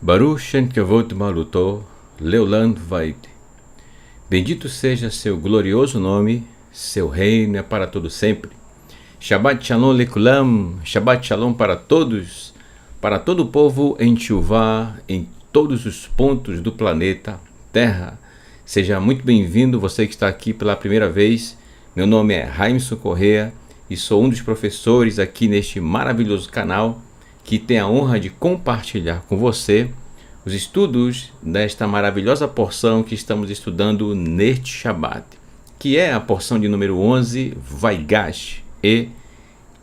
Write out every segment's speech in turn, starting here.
Baruch Shem Kavod Maluto, Leolam Vaid. Bendito seja seu glorioso nome, seu reino é para todo sempre. Shabbat Shalom Lekulam, Shabbat Shalom para todos, para todo o povo em Teshuvah, em todos os pontos do planeta Terra. Seja muito bem-vindo, você que está aqui pela primeira vez. Meu nome é Raimson Correa e sou um dos professores aqui neste maravilhoso canal que tem a honra de compartilhar com você os estudos desta maravilhosa porção que estamos estudando neste Shabbat, que é a porção de número 11, Vaigash, e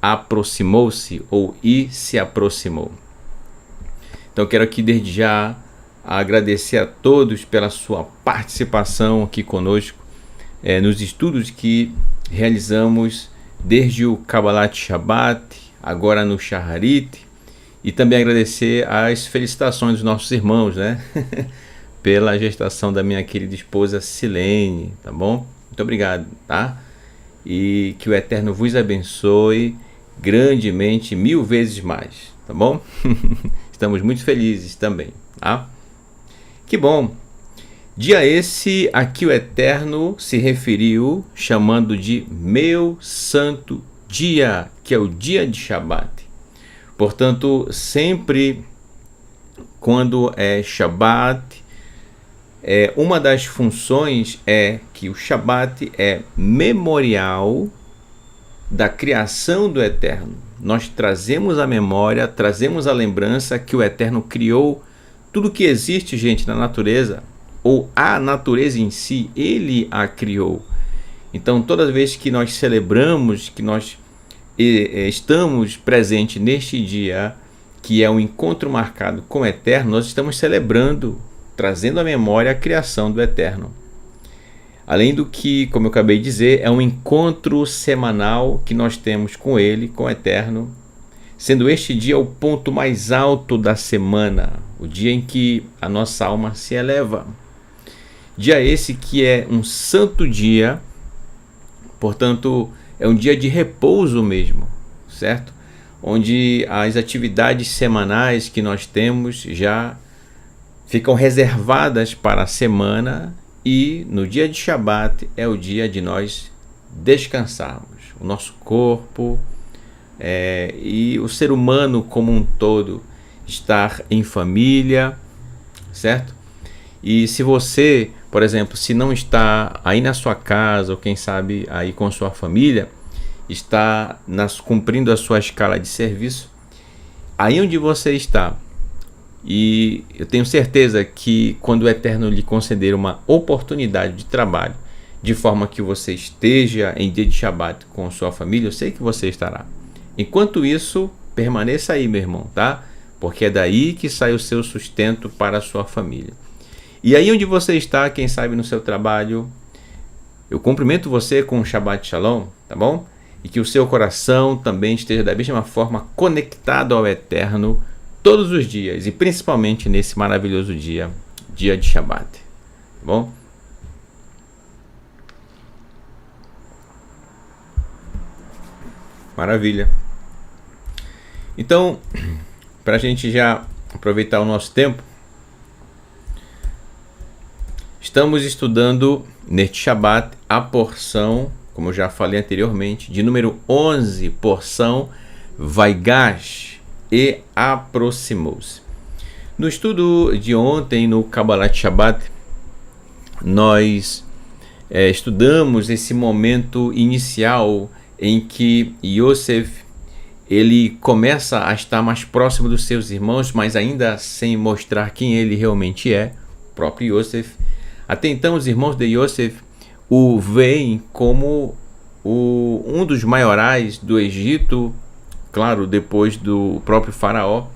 aproximou-se, ou e se aproximou. Então quero aqui desde já agradecer a todos pela sua participação aqui conosco nos estudos que realizamos desde o Kabbalat Shabbat, agora no Shaharit, e também agradecer as felicitações dos nossos irmãos, né? Pela gestação da minha querida esposa Silene, tá bom? Muito obrigado, tá? E que o Eterno vos abençoe grandemente, 1000 vezes mais, tá bom? Estamos muito felizes também, tá? Que bom! Dia esse a que o Eterno se referiu chamando de meu santo dia, que é o dia de Shabbat. Portanto, sempre quando é Shabbat, uma das funções é que o Shabbat é memorial da criação do Eterno. Nós trazemos a memória, trazemos a lembrança que o Eterno criou tudo que existe, gente, na natureza, ou a natureza em si, Ele a criou. Então, toda vez que nós celebramos, que nós estamos presentes neste dia, que é um encontro marcado com o Eterno, nós estamos celebrando, trazendo à memória a criação do Eterno. Além do que, como eu acabei de dizer, é um encontro semanal que nós temos com Ele, com o Eterno, sendo este dia o ponto mais alto da semana, o dia em que a nossa alma se eleva. Dia esse que é um santo dia, portanto, é um dia de repouso mesmo, certo? Onde as atividades semanais que nós temos já ficam reservadas para a semana, e no dia de Shabbat é o dia de nós descansarmos. O nosso corpo e o ser humano como um todo estar em família, certo? E se você, por exemplo, se não está aí na sua casa, ou quem sabe aí com sua família, está cumprindo a sua escala de serviço, aí onde você está, e eu tenho certeza que quando o Eterno lhe conceder uma oportunidade de trabalho, de forma que você esteja em dia de Shabbat com sua família, eu sei que você estará. Enquanto isso, permaneça aí, meu irmão, tá? Porque é daí que sai o seu sustento para a sua família. E aí onde você está, quem sabe no seu trabalho, eu cumprimento você com um Shabbat Shalom, tá bom? E que o seu coração também esteja da mesma forma conectado ao Eterno todos os dias, e principalmente nesse maravilhoso dia, dia de Shabbat, tá bom? Maravilha. Então, para a gente já aproveitar o nosso tempo, estamos estudando neste Shabbat a porção, como eu já falei anteriormente, de número 11, porção Vaigash, e aproximou-se. No estudo de ontem, no Kabbalat Shabbat, nós estudamos esse momento inicial em que Yosef ele começa a estar mais próximo dos seus irmãos, mas ainda sem mostrar quem ele realmente é, o próprio Yosef. Até então, os irmãos de Yosef o veem como um dos maiorais do Egito, claro, depois do próprio faraó,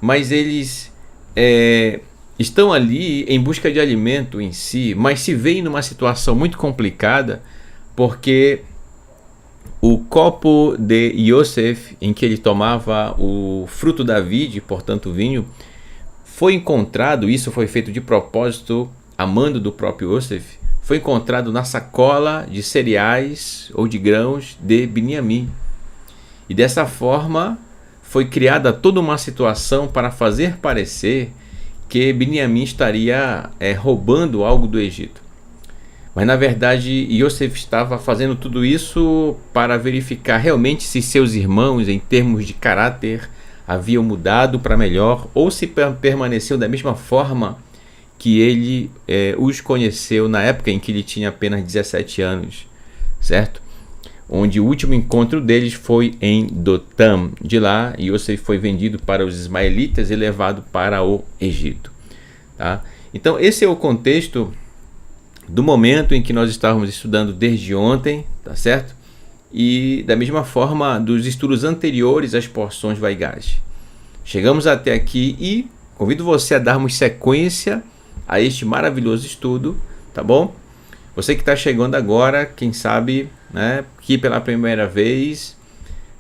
mas eles estão ali em busca de alimento em si, mas se veem numa situação muito complicada, porque o copo de Yosef, em que ele tomava o fruto da vide, portanto o vinho, foi encontrado, isso foi feito de propósito, a mando do próprio Yosef, foi encontrado na sacola de cereais ou de grãos de Beniamim. E dessa forma foi criada toda uma situação para fazer parecer que Beniamim estaria roubando algo do Egito. Mas na verdade Yosef estava fazendo tudo isso para verificar realmente se seus irmãos, em termos de caráter, haviam mudado para melhor ou se permaneceu da mesma forma que ele os conheceu na época em que ele tinha apenas 17 anos, certo? Onde o último encontro deles foi em Dotam. De lá, Yosef foi vendido para os ismaelitas e levado para o Egito. Tá? Então, esse é o contexto do momento em que nós estávamos estudando desde ontem, tá certo? E da mesma forma dos estudos anteriores às porções Vaigash. Chegamos até aqui e convido você a darmos sequência a este maravilhoso estudo, tá bom? Você que está chegando agora, quem sabe, né, que pela primeira vez,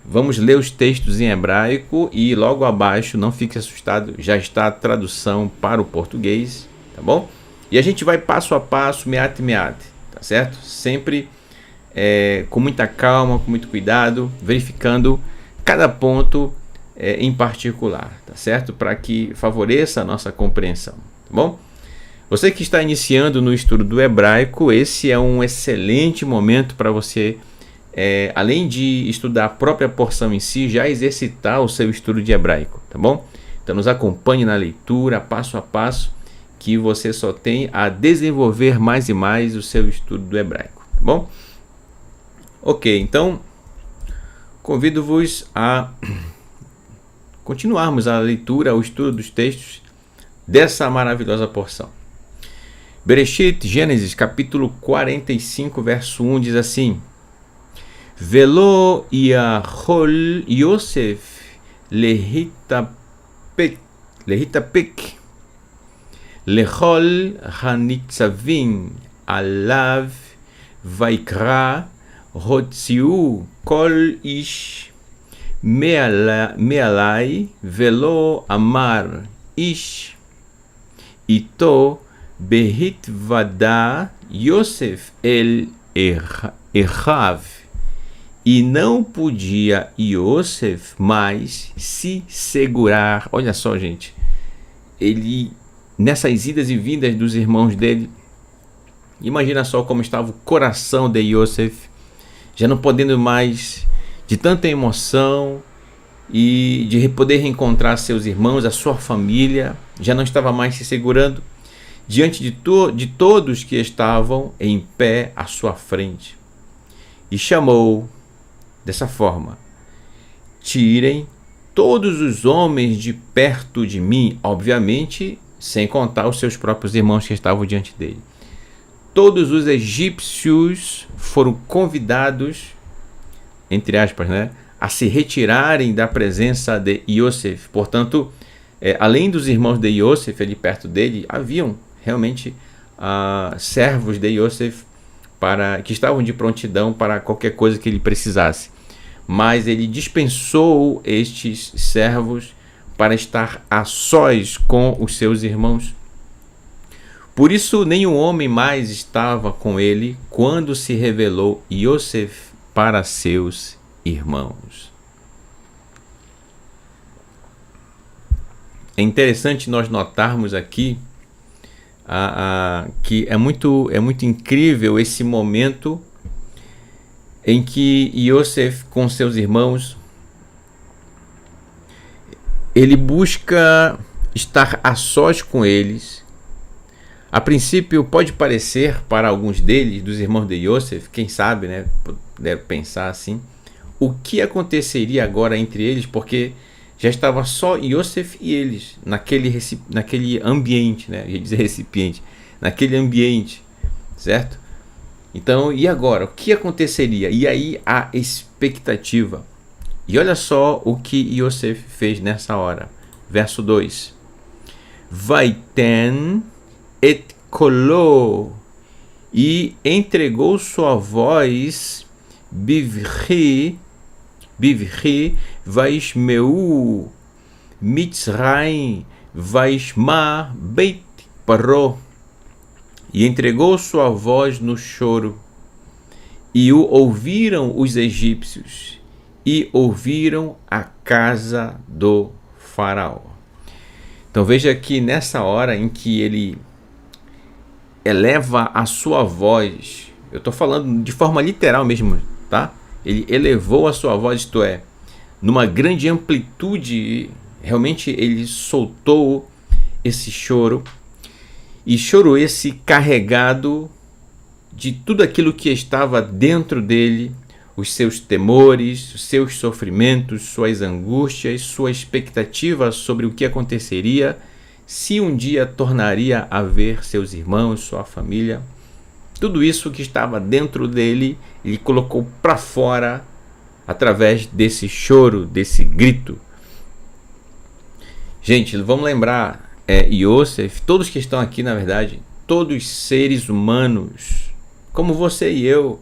vamos ler os textos em hebraico e logo abaixo, não fique assustado, já está a tradução para o português, tá bom? E a gente vai passo a passo, meate, tá certo? Sempre com muita calma, com muito cuidado, verificando cada ponto em particular, tá certo? Para que favoreça a nossa compreensão, tá bom? Você que está iniciando no estudo do hebraico, esse é um excelente momento para você, além de estudar a própria porção em si, já exercitar o seu estudo de hebraico, tá bom? Então nos acompanhe na leitura, passo a passo, que você só tem a desenvolver mais e mais o seu estudo do hebraico, tá bom? Ok, então convido-vos a continuarmos a leitura, o estudo dos textos dessa maravilhosa porção. Bereshit, Gênesis, capítulo 45, verso 1, diz assim: Velo yachol Yosef lehitapek lechol hanitzavim alav vaikra hotziu kol ish me'alai velo amar ish ito Behitvada Yosef el Echav, e não podia Yosef mais se segurar. Olha só, gente, ele nessas idas e vindas dos irmãos dele, imagina só como estava o coração de Yosef, já não podendo mais, de tanta emoção e de poder reencontrar seus irmãos, a sua família, já não estava mais se segurando diante de todos que estavam em pé à sua frente. E chamou dessa forma: tirem todos os homens de perto de mim, obviamente sem contar os seus próprios irmãos que estavam diante dele. Todos os egípcios foram convidados, entre aspas, né, a se retirarem da presença de Yosef. Portanto, além dos irmãos de Yosef ali perto dele, haviam realmente servos de Yosef que estavam de prontidão para qualquer coisa que ele precisasse. Mas ele dispensou estes servos para estar a sós com os seus irmãos. Por isso nenhum homem mais estava com ele quando se revelou Yosef para seus irmãos. É interessante nós notarmos aqui que é muito incrível esse momento em que Yosef com seus irmãos, ele busca estar a sós com eles. A princípio pode parecer para alguns deles, dos irmãos de Yosef, quem sabe, né, deve pensar assim, o que aconteceria agora entre eles, porque já estava só Yosef e eles naquele ambiente, né? Eu ia dizer recipiente, naquele ambiente, certo? Então, e agora? O que aconteceria? E aí a expectativa. E olha só o que Yosef fez nessa hora. Verso 2. Vaiten et kolo, e entregou sua voz, bivri vaishmeu Mitzrayim vaishma beit paro, e entregou sua voz no choro, e o ouviram os egípcios, e ouviram a casa do faraó. Então veja que nessa hora em que ele eleva a sua voz, eu estou falando de forma literal mesmo, tá? Ele elevou a sua voz, isto é, numa grande amplitude, realmente ele soltou esse choro, e choro esse carregado de tudo aquilo que estava dentro dele, os seus temores, os seus sofrimentos, suas angústias, sua expectativa sobre o que aconteceria se um dia tornaria a ver seus irmãos, sua família. Tudo isso que estava dentro dele, ele colocou para fora através desse choro, desse grito. Gente, vamos lembrar, Yosef, todos que estão aqui, na verdade, todos seres humanos, como você e eu,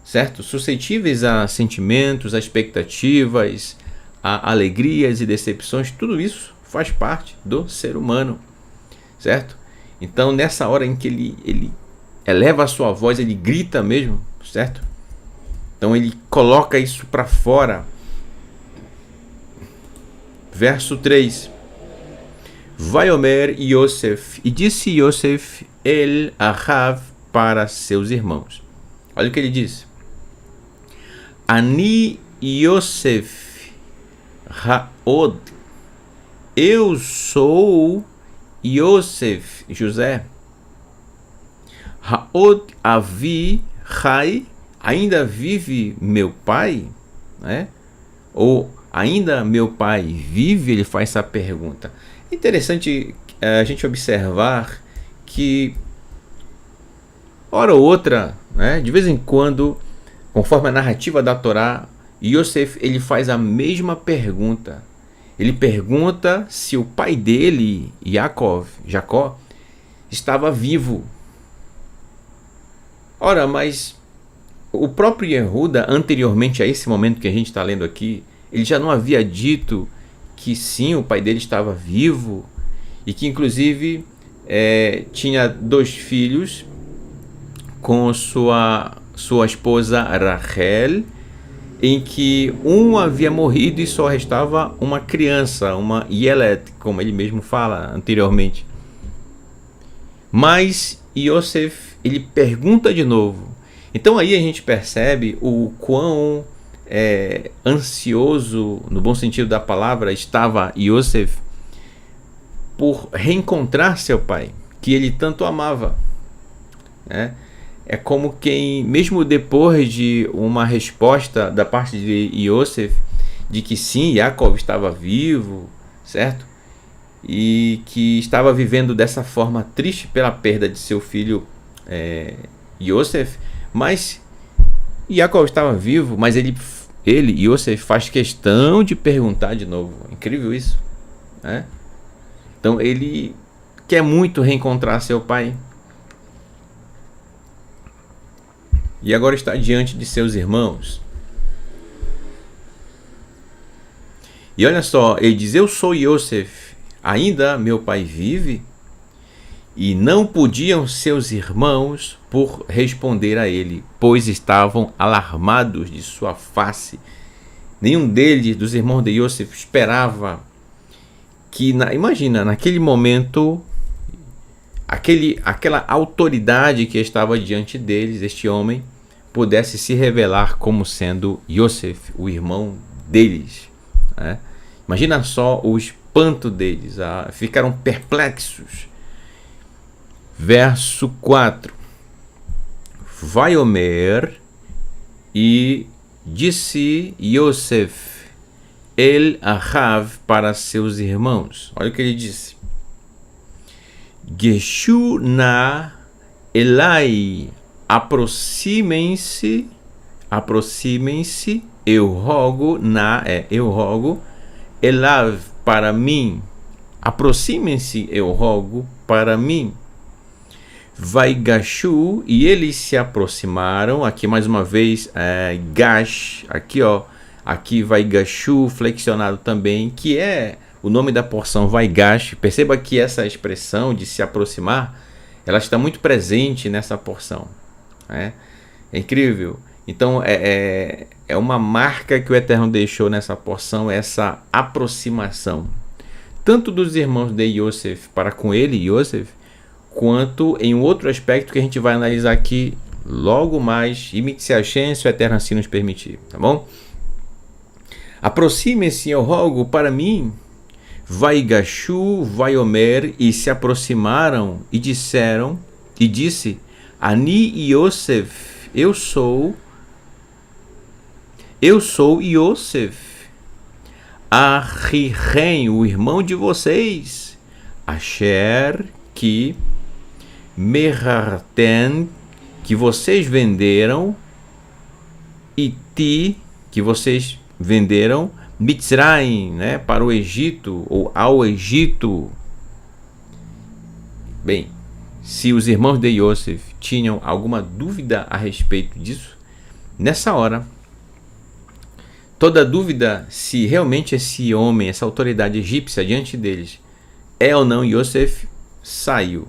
certo? Suscetíveis a sentimentos, a expectativas, a alegrias e decepções, tudo isso faz parte do ser humano, certo? Então, nessa hora em que ele eleva a sua voz, ele grita mesmo, certo? Então, ele coloca isso para fora. Verso 3. Vaiomer Yosef, e disse Yosef el Ahav para seus irmãos. Olha o que ele diz. Ani Yosef Haod, eu sou Yosef, José. Haod Avi Chai, ainda vive meu pai, né? Ou ainda meu pai vive? Ele faz essa pergunta. É interessante a gente observar que, hora ou outra, né, de vez em quando, conforme a narrativa da Torá, Yosef ele faz a mesma pergunta. Ele pergunta se o pai dele, Jacó, estava vivo. Ora, mas o próprio Yehuda, anteriormente a esse momento que a gente está lendo aqui, ele já não havia dito que sim, o pai dele estava vivo e que inclusive tinha 2 filhos com sua esposa Rachel, em que um havia morrido e só restava uma criança, uma Yelet, como ele mesmo fala anteriormente. Mas Yosef, ele pergunta de novo. Então aí a gente percebe o quão ansioso, no bom sentido da palavra, estava Yosef por reencontrar seu pai, que ele tanto amava, né? É como quem, mesmo depois de uma resposta da parte de Yosef, de que sim, Jacob estava vivo, certo? E que estava vivendo dessa forma triste pela perda de seu filho Yosef, mas Jacob estava vivo, mas ele, Yosef, faz questão de perguntar de novo. Incrível isso, né? Então ele quer muito reencontrar seu pai. E agora está diante de seus irmãos. E olha só, ele diz: eu sou Yosef, ainda meu pai vive? E não podiam seus irmãos por responder a ele, pois estavam alarmados de sua face. Nenhum deles, dos irmãos de Yosef, esperava que, imagina, naquele momento, aquela autoridade que estava diante deles, este homem, pudesse se revelar como sendo Yosef, o irmão deles, né? Imagina só o espanto deles, ficaram perplexos. Verso 4. Vaiomer, e disse Yosef el Ahav para seus irmãos. Olha o que ele disse. Geshu na elai, aproximem-se, eu rogo, elav, para mim, aproximem-se, eu rogo, para mim. Vaigashu, e eles se aproximaram. Aqui mais uma vez, gash, aqui Vaigashu flexionado também, que é o nome da porção Vaigash. Perceba que essa expressão de se aproximar ela está muito presente nessa porção, né? É incrível. Então é uma marca que o Eterno deixou nessa porção, essa aproximação, tanto dos irmãos de Yosef para com ele, Yosef, quanto em um outro aspecto que a gente vai analisar aqui logo mais, e se a chance o Eterno assim nos permitir, tá bom? Aproximem-se, eu rogo, para mim. Vaigashu, Vaiomer, e se aproximaram e disseram, e disse, Ani Yosef, eu sou Yosef, Ahirem, o irmão de vocês, Asher, que Merarten, que vocês venderam, e Ti, que vocês venderam, Mitzrayim, né, para o Egito, ou ao Egito. Bem, se os irmãos de Yosef tinham alguma dúvida a respeito disso, nessa hora, toda dúvida se realmente esse homem, essa autoridade egípcia diante deles, é ou não Yosef, saiu.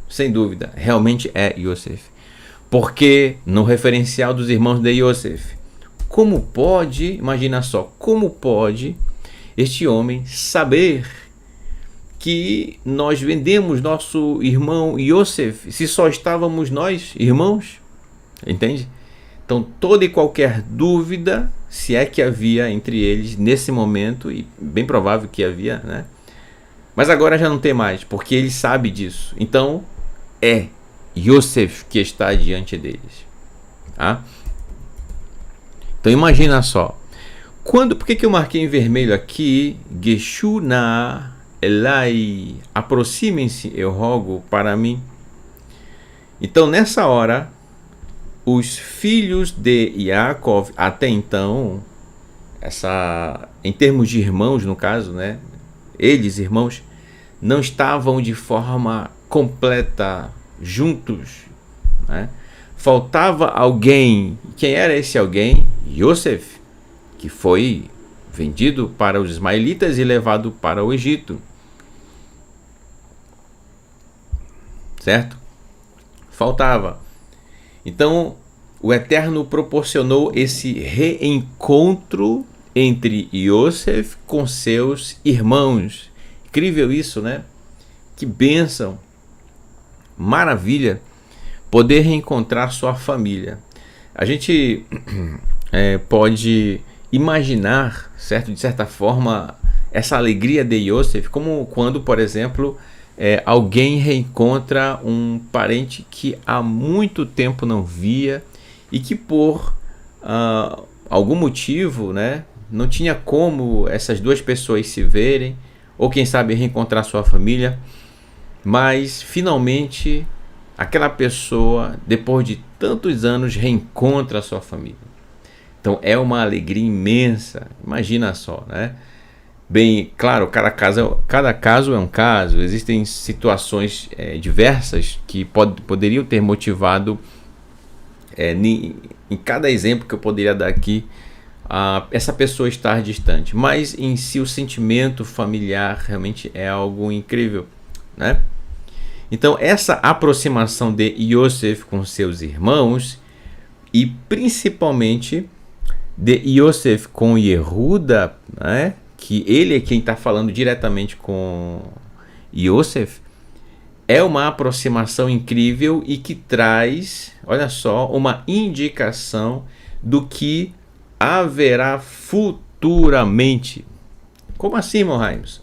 Sem dúvida, realmente é Yosef. Porque no referencial dos irmãos de Yosef, como pode, imagina só, como pode este homem saber que nós vendemos nosso irmão Yosef se só estávamos nós, irmãos? Entende? Então toda e qualquer dúvida, se é que havia entre eles nesse momento, e bem provável que havia, né? Mas agora já não tem mais, porque ele sabe disso. Então é Yosef que está diante deles. Tá? Então imagina só. Por que eu marquei em vermelho aqui? Geshuna Elai. Aproximem-se, eu rogo, para mim. Então nessa hora, os filhos de Yaakov, até então, em termos de irmãos no caso, né? Eles, irmãos, não estavam de forma completa juntos, né? Faltava alguém. Quem era esse alguém? Yosef, que foi vendido para os ismaelitas e levado para o Egito. Certo? Faltava. Então, o Eterno proporcionou esse reencontro entre Yosef com seus irmãos. Incrível isso, né? Que bênção, maravilha, poder reencontrar sua família. A gente pode imaginar, certo, de certa forma, essa alegria de Yosef, como quando, por exemplo, alguém reencontra um parente que há muito tempo não via e que por algum motivo, né, não tinha como essas duas pessoas se verem, ou quem sabe reencontrar sua família, mas finalmente aquela pessoa, depois de tantos anos, reencontra a sua família. Então é uma alegria imensa, imagina só, né? Bem, claro, cada caso é um caso, existem situações diversas que poderiam ter motivado, em cada exemplo que eu poderia dar aqui, essa pessoa estar distante, mas em si o sentimento familiar realmente é algo incrível, né? Então essa aproximação de Yosef com seus irmãos, e principalmente de Yosef com Yehuda, né, que ele é quem está falando diretamente com Yosef, é uma aproximação incrível e que traz, olha só, uma indicação do que haverá futuramente. Como assim, irmão Raimus?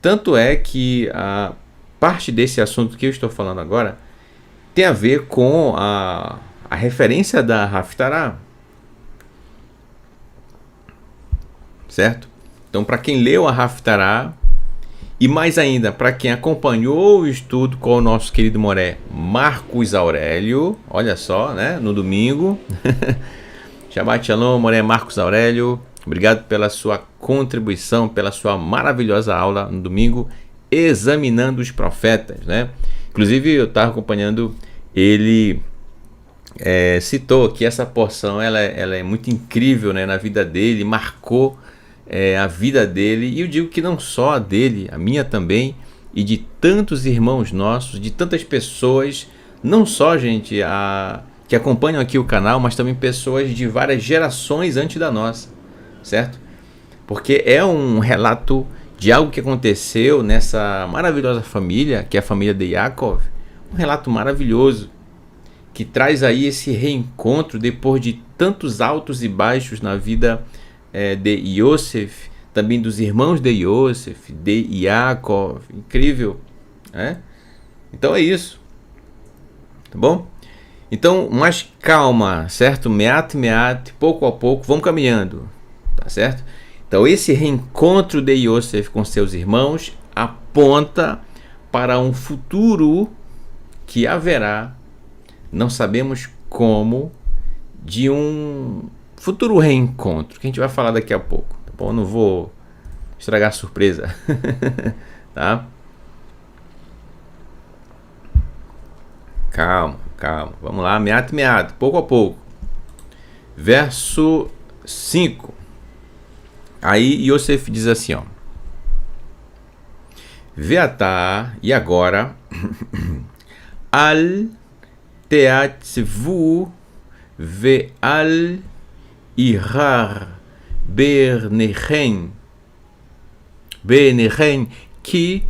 Tanto é que a parte desse assunto que eu estou falando agora tem a ver com a referência da Haftarah, certo? Então, para quem leu a Haftarah, e mais ainda, para quem acompanhou o estudo com o nosso querido Moré Marcos Aurélio, olha só, né, no domingo, Shabbat Shalom, Moré Marcos Aurélio, obrigado pela sua contribuição, pela sua maravilhosa aula no domingo, examinando os profetas, né? Inclusive, eu estava acompanhando, ele citou que essa porção ela é muito incrível, né, na vida dele, marcou a vida dele, e eu digo que não só a dele, a minha também, e de tantos irmãos nossos, de tantas pessoas, não só, gente, que acompanham aqui o canal, mas também pessoas de várias gerações antes da nossa, certo? Porque é um relato de algo que aconteceu nessa maravilhosa família, que é a família de Yaakov, um relato maravilhoso, que traz aí esse reencontro depois de tantos altos e baixos na vida de Yosef, também dos irmãos de Yosef, de Yaakov. Incrível, né? Então é isso, tá bom? Então, mais calma, certo? Meat, pouco a pouco, vamos caminhando, tá certo? Então, esse reencontro de Yosef com seus irmãos aponta para um futuro que haverá, não sabemos como, de um futuro reencontro, que a gente vai falar daqui a pouco, tá bom? Não vou estragar a surpresa, tá? Calma, vamos lá, meat, pouco a pouco. Verso 5. Aí Yosef diz assim, ó: Veatá, e agora, al teatzvu ve'al irar benechem ki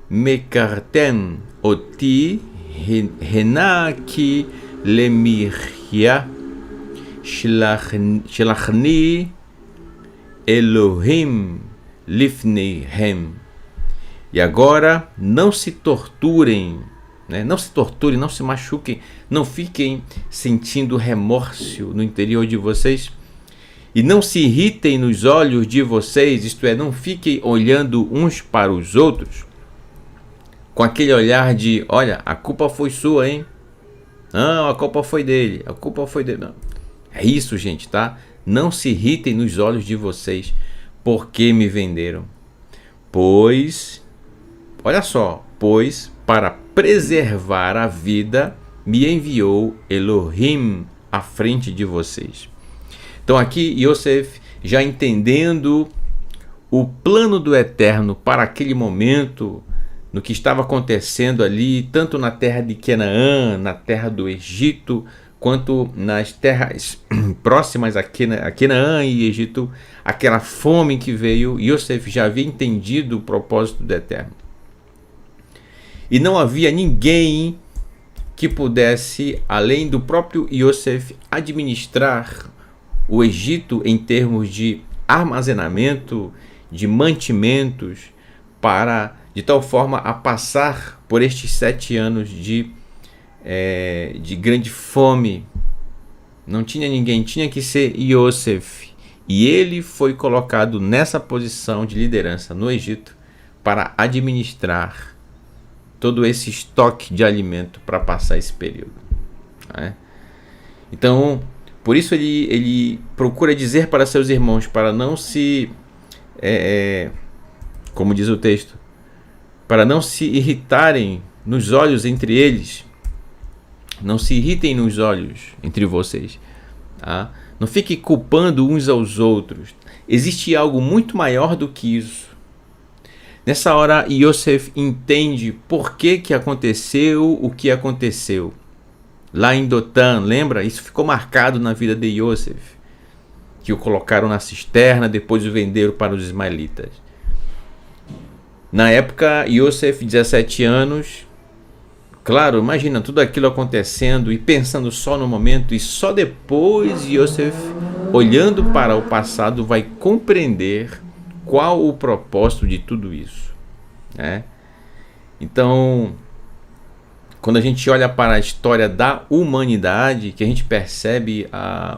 mekartem oti hena ki lemirya shlachni Elohim lifneihem. E agora não se torturem, né? Não se torturem, não se machuquem, não fiquem sentindo remorso no interior de vocês e não se irritem nos olhos de vocês, isto é, não fiquem olhando uns para os outros com aquele olhar de, olha, a culpa foi sua, hein? Não, a culpa foi dele, a culpa foi dele. Não. É isso, gente, tá? Não se irritem nos olhos de vocês, porque me venderam. Pois, olha só, pois para preservar a vida me enviou Elohim à frente de vocês. Então aqui Yosef, já entendendo o plano do Eterno para aquele momento, no que estava acontecendo ali, tanto na terra de Canaã, na terra do Egito, quanto nas terras próximas a Canaã e Egito, aquela fome que veio, Yosef já havia entendido o propósito do Eterno. E não havia ninguém que pudesse, além do próprio Yosef, administrar o Egito em termos de armazenamento, de mantimentos, de tal forma a passar por estes 7 anos de grande fome. Não tinha ninguém, tinha que ser Yosef, e ele foi colocado nessa posição de liderança no Egito para administrar todo esse estoque de alimento para passar esse período, né? Então, por isso ele procura dizer para seus irmãos para não se, como diz o texto, para não se irritarem nos olhos entre eles. Não se irritem nos olhos entre vocês, tá? Não fiquem culpando uns aos outros. Existe algo muito maior do que isso. Nessa hora, Yosef entende por que aconteceu o que aconteceu. Lá em Dotã, lembra? Isso ficou marcado na vida de Yosef, que o colocaram na cisterna, depois o venderam para os ismaelitas. Na época, Yosef, 17 anos... Claro, imagina tudo aquilo acontecendo e pensando só no momento, e só depois Yosef, olhando para o passado, vai compreender qual o propósito de tudo isso, né? Então, quando a gente olha para a história da humanidade, que a gente percebe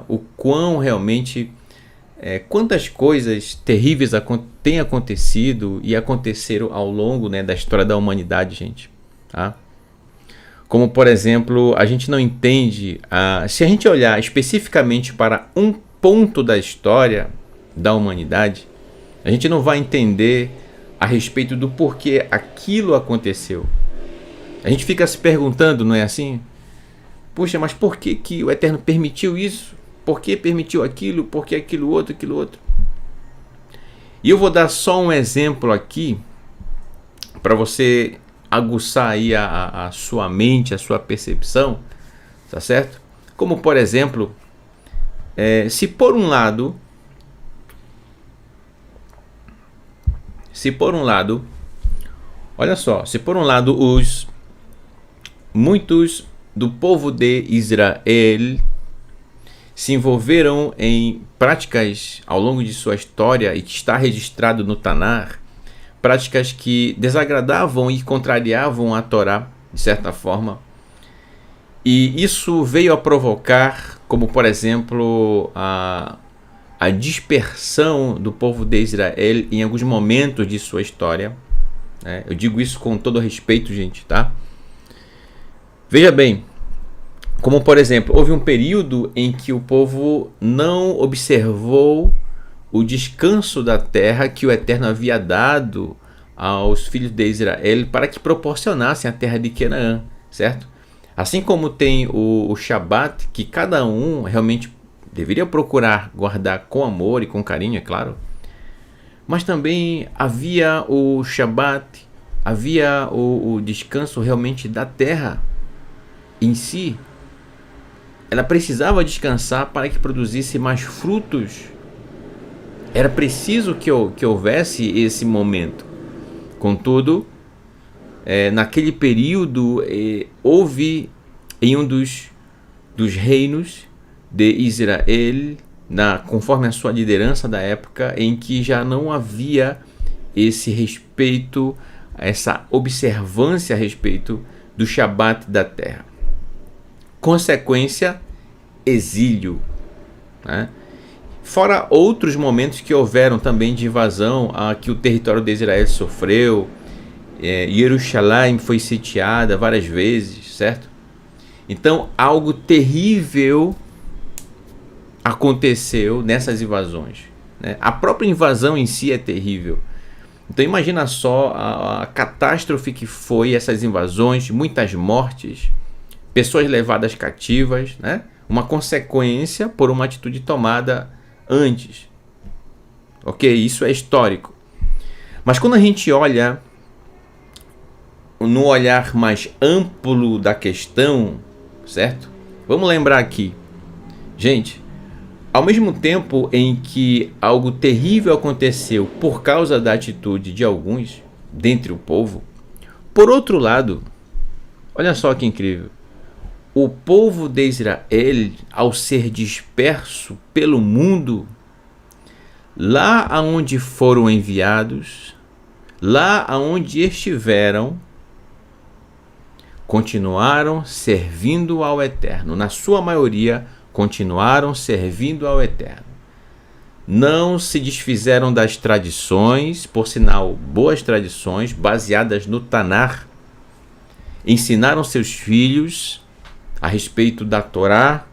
o quão realmente, quantas coisas terríveis têm acontecido e aconteceram ao longo, né, da história da humanidade, gente, tá? Como, por exemplo, a gente não entende, se a gente olhar especificamente para um ponto da história da humanidade, a gente não vai entender a respeito do porquê aquilo aconteceu. A gente fica se perguntando, não é assim? Puxa, mas por que o Eterno permitiu isso? Por que permitiu aquilo? Por que aquilo outro, aquilo outro? E eu vou dar só um exemplo aqui para você aguçar aí a sua mente, a sua percepção, tá certo? Como por exemplo, se por um lado, olha só, se por um lado muitos do povo de Israel se envolveram em práticas ao longo de sua história e que está registrado no Tanar, práticas que desagradavam e contrariavam a Torá, de certa forma. E isso veio a provocar, como por exemplo, a dispersão do povo de Israel em alguns momentos de sua história. Eu digo isso com todo respeito, gente, tá? Veja bem, como por exemplo, houve um período em que o povo não observou o descanso da terra que o Eterno havia dado aos filhos de Israel para que proporcionassem a terra de Canaã, certo? Assim como tem o Shabat, que cada um realmente deveria procurar guardar com amor e com carinho, é claro, mas também havia o Shabat, havia o descanso realmente da terra em si. Ela precisava descansar para que produzisse mais frutos. Era preciso que houvesse esse momento. Contudo, naquele período houve em um dos reinos de Israel, conforme a sua liderança da época, em que já não havia esse respeito, essa observância a respeito do Shabat da terra. Consequência, exílio, né? Fora outros momentos que houveram também de invasão, que o território de Israel sofreu. Jerusalém foi sitiada várias vezes, certo? Então algo terrível aconteceu nessas invasões, né? A própria invasão em si é terrível. Então imagina só a catástrofe que foi essas invasões, muitas mortes, pessoas levadas cativas, né? Uma consequência por uma atitude tomada antes. Ok, isso é histórico. Mas quando a gente olha no olhar mais amplo da questão, certo? Vamos lembrar aqui, gente, ao mesmo tempo em que algo terrível aconteceu por causa da atitude de alguns dentre o povo, por outro lado, olha só que incrível, o povo de Israel, ao ser disperso pelo mundo, lá aonde foram enviados, lá aonde estiveram, continuaram servindo ao Eterno. Na sua maioria, continuaram servindo ao Eterno. Não se desfizeram das tradições, por sinal, boas tradições, baseadas no Tanar. Ensinaram seus filhos a respeito da Torá,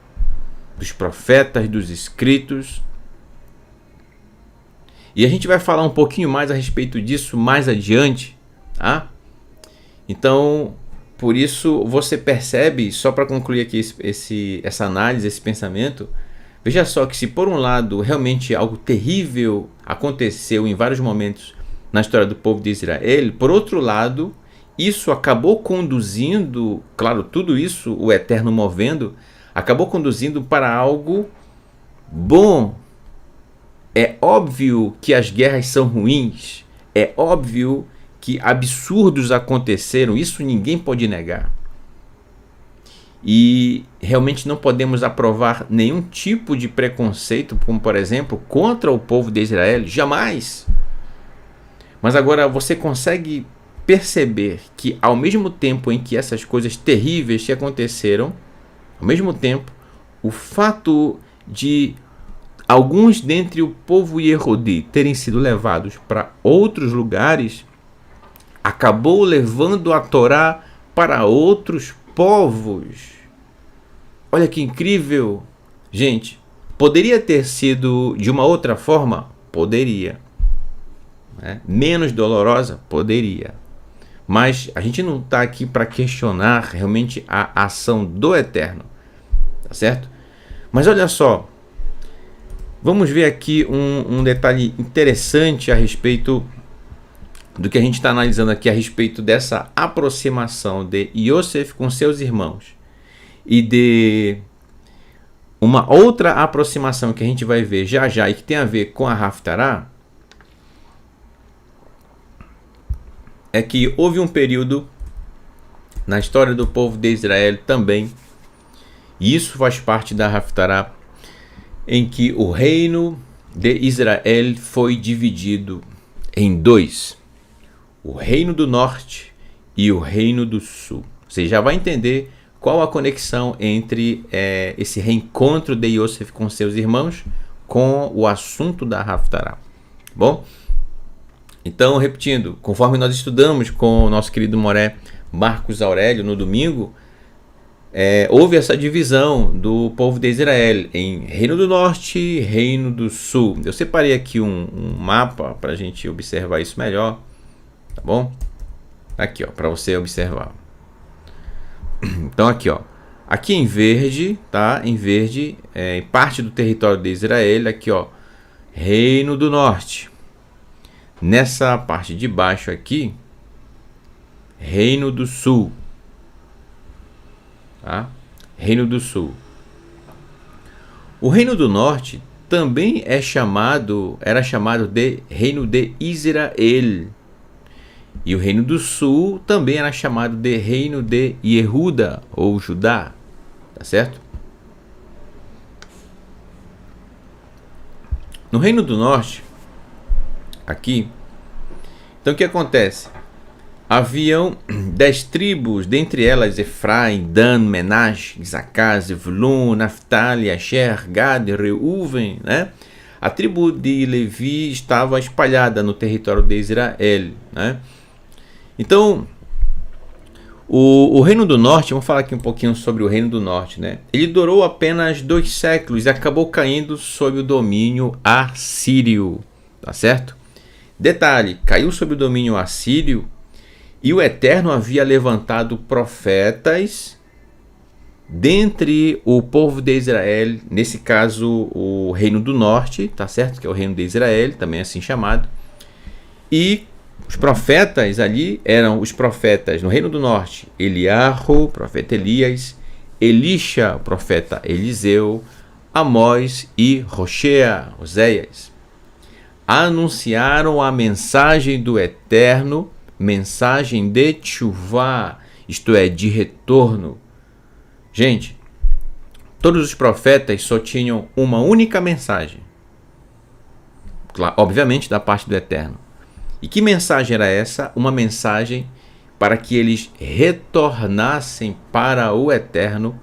dos profetas, dos escritos. E a gente vai falar um pouquinho mais a respeito disso mais adiante, tá? Então, por isso, você percebe, só para concluir aqui essa análise, esse pensamento, veja só que se por um lado realmente algo terrível aconteceu em vários momentos na história do povo de Israel, por outro lado, isso acabou conduzindo, claro, tudo isso, o Eterno movendo, acabou conduzindo para algo bom. É óbvio que as guerras são ruins, é óbvio que absurdos aconteceram, isso ninguém pode negar. E realmente não podemos aprovar nenhum tipo de preconceito, como por exemplo, contra o povo de Israel, jamais. Mas agora você consegue perceber que ao mesmo tempo em que essas coisas terríveis que aconteceram, ao mesmo tempo, o fato de alguns dentre o povo Yehudi terem sido levados para outros lugares, acabou levando a Torá para outros povos. Olha que incrível! Gente, poderia ter sido de uma outra forma? Poderia. Menos dolorosa? Poderia. Mas a gente não está aqui para questionar realmente a ação do Eterno. Tá certo? Mas olha só. Vamos ver aqui um detalhe interessante a respeito do que a gente está analisando aqui a respeito dessa aproximação de Yosef com seus irmãos e de uma outra aproximação que a gente vai ver já já e que tem a ver com a Haftarah, é que houve um período na história do povo de Israel também, e isso faz parte da Haftarah, em que o reino de Israel foi dividido em dois: o reino do norte e o reino do sul. Você já vai entender qual a conexão entre esse reencontro de Yosef com seus irmãos com o assunto da Haftarah. Bom, então, repetindo, conforme nós estudamos com o nosso querido Moré Marcos Aurélio no domingo, houve essa divisão do povo de Israel em Reino do Norte e Reino do Sul. Eu separei aqui um mapa para a gente observar isso melhor, tá bom? Aqui, ó, para você observar. Então aqui, ó, aqui em verde, tá? Em verde, em parte do território de Israel, aqui, ó, Reino do Norte. Nessa parte de baixo aqui, Reino do Sul. Tá? Reino do Sul. O Reino do Norte também era chamado de Reino de Israel. E o Reino do Sul também era chamado de Reino de Yehuda ou Judá. Tá certo? No Reino do Norte, aqui, então o que acontece? Haviam 10 tribos, dentre elas Efraim, Dan, Menashe, Isacar, Zevulun, Naftali, Asher, Gad, Reuven, né? A tribo de Levi estava espalhada no território de Israel, né? Então, o Reino do Norte, vamos falar aqui um pouquinho sobre o Reino do Norte, né? Ele durou apenas 2 séculos e acabou caindo sob o domínio assírio, tá certo? Detalhe, caiu sob o domínio assírio e o Eterno havia levantado profetas dentre o povo de Israel, nesse caso o Reino do Norte, tá certo? Que é o Reino de Israel, também assim chamado. E os profetas ali eram os profetas no Reino do Norte: Eliarro, profeta Elias, Elisha, o profeta Eliseu, Amós e Roshea, Oséias. Anunciaram a mensagem do Eterno, mensagem de Tshuvá, isto é, de retorno. Gente, todos os profetas só tinham uma única mensagem, obviamente da parte do Eterno. E que mensagem era essa? Uma mensagem para que eles retornassem para o Eterno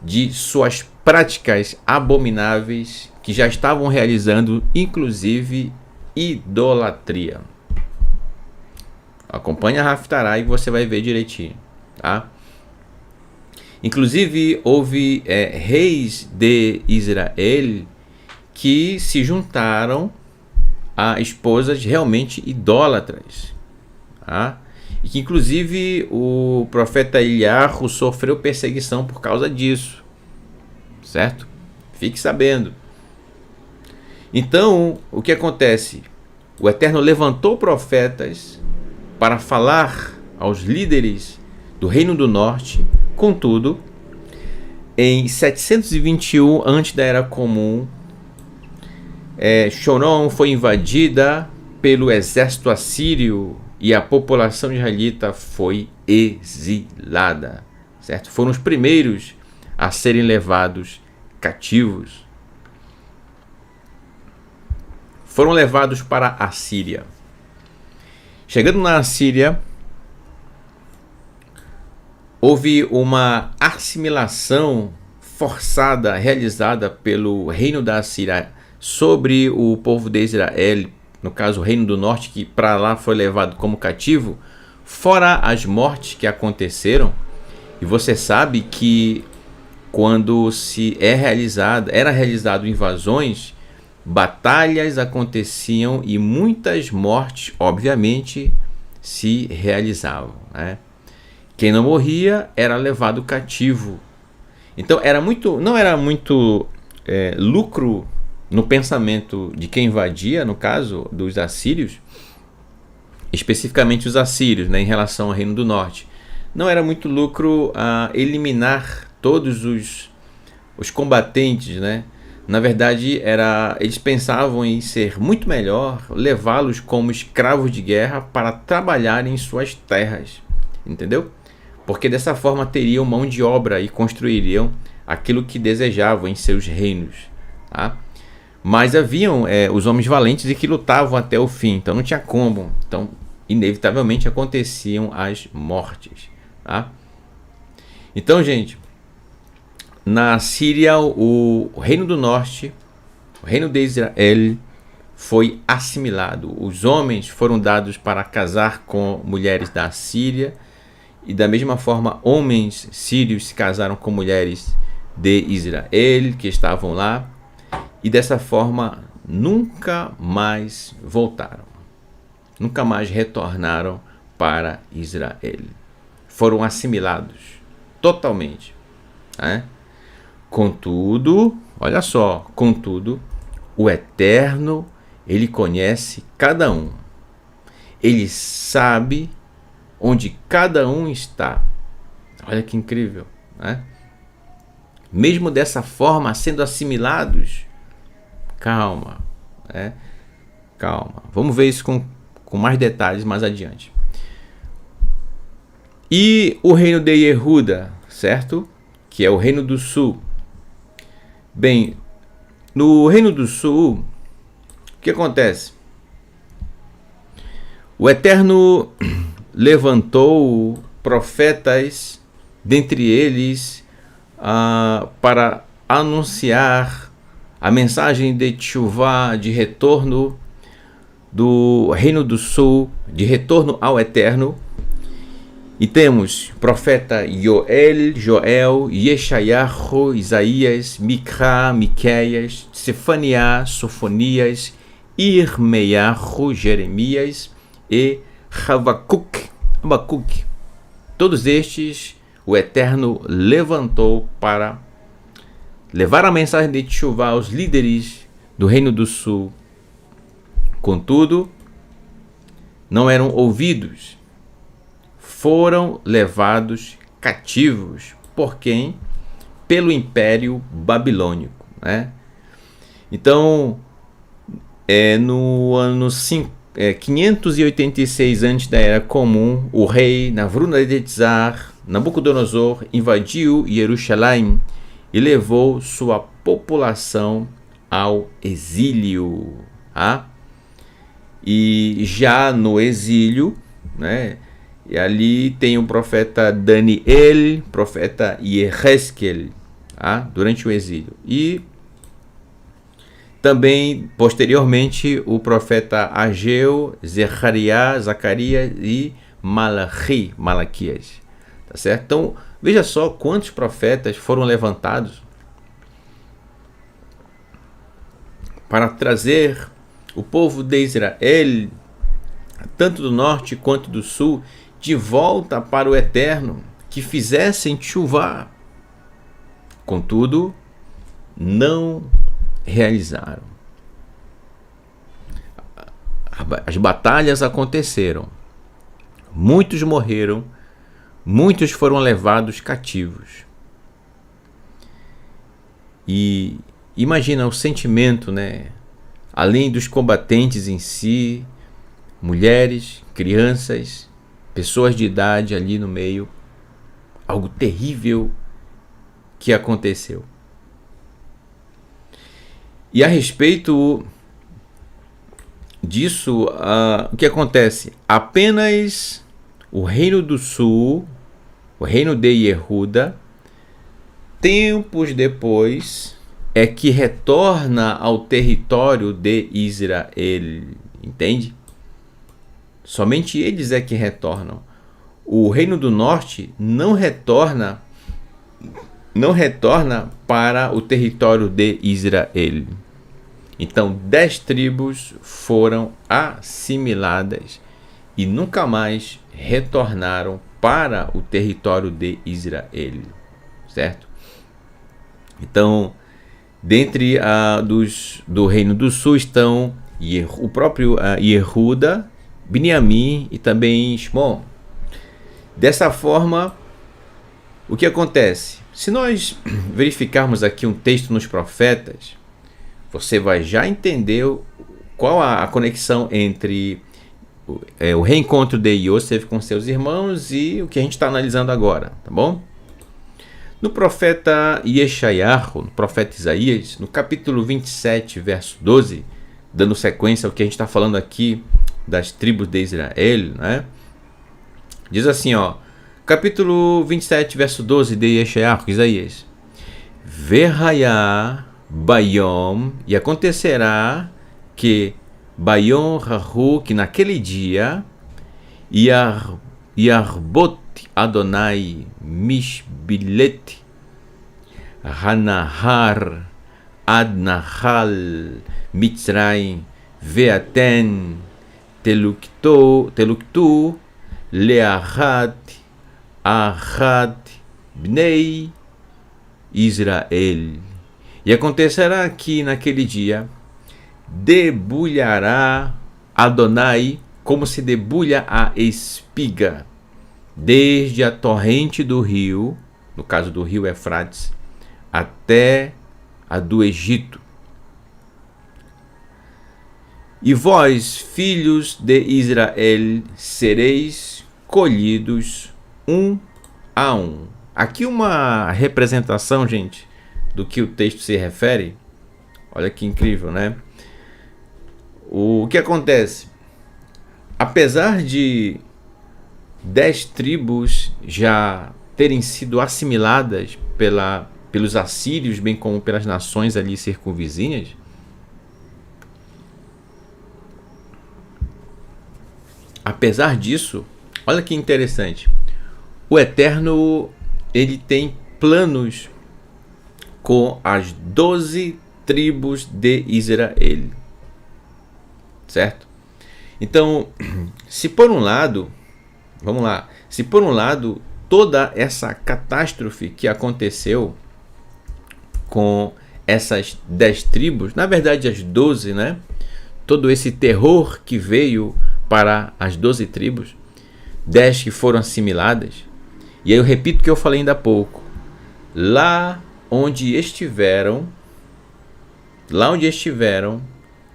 de suas práticas abomináveis que já estavam realizando, inclusive idolatria. Acompanhe a Haftarah e você vai ver direitinho, tá? Inclusive houve reis de Israel que se juntaram a esposas realmente idólatras, tá? E que inclusive o profeta Eliarro sofreu perseguição por causa disso, certo? Fique sabendo. Então, o que acontece? O Eterno levantou profetas para falar aos líderes do Reino do Norte. Contudo, em 721 antes da Era Comum, Choron foi invadida pelo exército assírio e a população israelita foi exilada, certo? Foram os primeiros a serem levados cativos. Foram levados para a Síria. Chegando na Síria, houve uma assimilação forçada realizada pelo reino da Síria sobre o povo de Israel, no caso o Reino do Norte, que para lá foi levado como cativo, fora as mortes que aconteceram. E você sabe que quando era realizado invasões, batalhas aconteciam e muitas mortes, obviamente, se realizavam, né? Quem não morria era levado cativo. Então não era muito lucro no pensamento de quem invadia, no caso dos assírios, especificamente os assírios, né, em relação ao Reino do Norte. Não era muito lucro eliminar todos os combatentes, né? Na verdade, eles pensavam em ser muito melhor levá-los como escravos de guerra para trabalhar em suas terras, entendeu? Porque dessa forma teriam mão de obra e construiriam aquilo que desejavam em seus reinos, tá? Mas haviam os homens valentes e que lutavam até o fim, então não tinha como. Então, inevitavelmente aconteciam as mortes, tá? Então, gente, na Síria, o Reino do Norte, o Reino de Israel, foi assimilado. Os homens foram dados para casar com mulheres da Síria, e da mesma forma, homens sírios se casaram com mulheres de Israel, que estavam lá, e dessa forma nunca mais voltaram. Nunca mais retornaram para Israel. Foram assimilados totalmente, né? Contudo, olha só, contudo, o Eterno, ele conhece cada um. Ele sabe onde cada um está. Olha que incrível, né? Mesmo dessa forma, sendo assimilados, calma, né? Calma. Vamos ver isso com mais detalhes mais adiante. E o reino de Yehuda, certo? Que é o reino do sul. Bem, no reino do sul, o que acontece? O Eterno levantou profetas, dentre eles, para anunciar a mensagem de Teshuvá, de retorno do reino do sul, de retorno ao Eterno. E temos profeta Joel, Yeshayahu, Isaías, Micra, Miqueias, Sefaniá, Sofonias, Irmeiahu, Jeremias e Habacuque. Todos estes o Eterno levantou para levar a mensagem de Teshuvá aos líderes do Reino do Sul. Contudo, não eram ouvidos. Foram levados cativos. Por quem? Pelo Império Babilônico, né? Então, no ano 586 antes da Era Comum, o rei Nabucodonosor, invadiu Jerusalém e levou sua população ao exílio. E já no exílio, né? E ali tem o profeta Daniel, profeta Yehezkel, durante o exílio. E também, posteriormente, o profeta Ageu, Zacarias e Malaquias. Tá certo? Então, veja só quantos profetas foram levantados para trazer o povo de Israel, tanto do norte quanto do sul, de volta para o Eterno, que fizessem Teshuvá. Contudo, não realizaram. As batalhas aconteceram. Muitos morreram. Muitos foram levados cativos. E imagina o sentimento, né? Além dos combatentes em si, mulheres, crianças, pessoas de idade ali no meio, algo terrível que aconteceu. E a respeito disso, o que acontece? Apenas o Reino do Sul, o Reino de Yehuda, tempos depois, é que retorna ao território de Israel. Entende? Somente eles é que retornam. O Reino do Norte não retorna para o território de Israel. Então, 10 tribos foram assimiladas e nunca mais retornaram para o território de Israel, certo? Então, dentre do Reino do Sul estão o próprio Yehuda Biniamim e também Shimon. Dessa forma, o que acontece? Se nós verificarmos aqui um texto nos profetas, você vai já entender qual a conexão entre o reencontro de Yosef com seus irmãos e o que a gente está analisando agora, tá bom? No profeta Yeshayahu, no profeta Isaías, no capítulo 27, verso 12, dando sequência ao que a gente está falando aqui das tribos de Israel, né? Diz assim, ó, capítulo 27, verso 12 de Yeshayahu, Isaías: Verhayá Bayom, e acontecerá que Bayom Rahu, que naquele dia, Yarbot Adonai Mishbilet Hanahar Adnahal Mitzrayim Veaten Teluktu Leachat Achat Bnei Israel. E acontecerá que naquele dia debulhará Adonai como se debulha a espiga, desde a torrente do rio, no caso do rio Eufrates, até a do Egito. E vós, filhos de Israel, sereis colhidos um a um. Aqui uma representação, gente, do que o texto se refere. Olha que incrível, né? O que acontece? Apesar de 10 tribos já terem sido assimiladas pelos assírios, bem como pelas nações ali circunvizinhas, apesar disso, olha que interessante, o Eterno, ele tem planos com as 12 tribos de Israel, certo? Então, se por um lado, vamos lá, se por um lado toda essa catástrofe que aconteceu com essas 10 tribos, na verdade as 12, né? Todo esse terror que veio para as 12 tribos, 10 que foram assimiladas, e aí eu repito o que eu falei ainda há pouco, lá onde estiveram,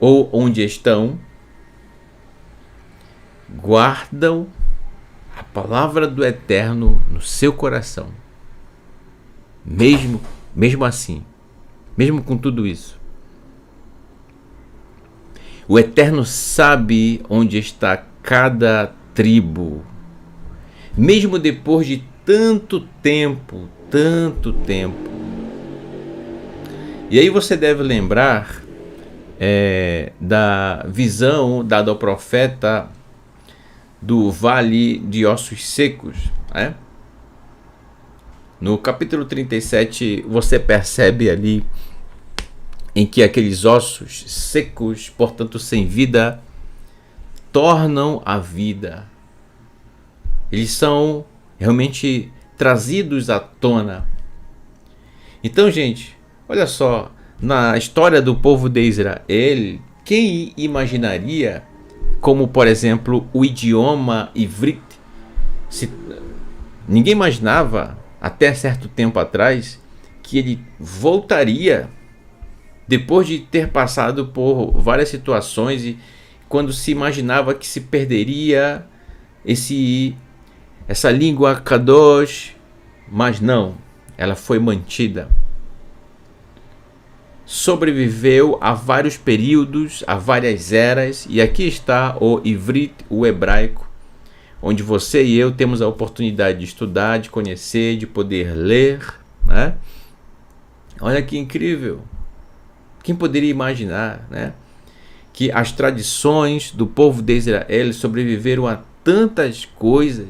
ou onde estão, guardam a palavra do Eterno no seu coração. Mesmo assim, mesmo com tudo isso, o Eterno sabe onde está cada tribo, mesmo depois de tanto tempo. E aí você deve lembrar da visão dada ao profeta do vale de ossos secos, né? No capítulo 37 você percebe ali em que aqueles ossos secos, portanto sem vida, tornam a vida. Eles são realmente trazidos à tona. Então, gente, olha só, na história do povo de Israel, quem imaginaria, como por exemplo o idioma ivrit, ninguém imaginava até certo tempo atrás que ele voltaria depois de ter passado por várias situações, e quando se imaginava que se perderia essa língua kadosh, mas não, ela foi mantida. Sobreviveu a vários períodos, a várias eras, e aqui está o ivrit, o hebraico, onde você e eu temos a oportunidade de estudar, de conhecer, de poder ler, né? Olha que incrível! Quem poderia imaginar, né, que as tradições do povo de Israel sobreviveram a tantas coisas,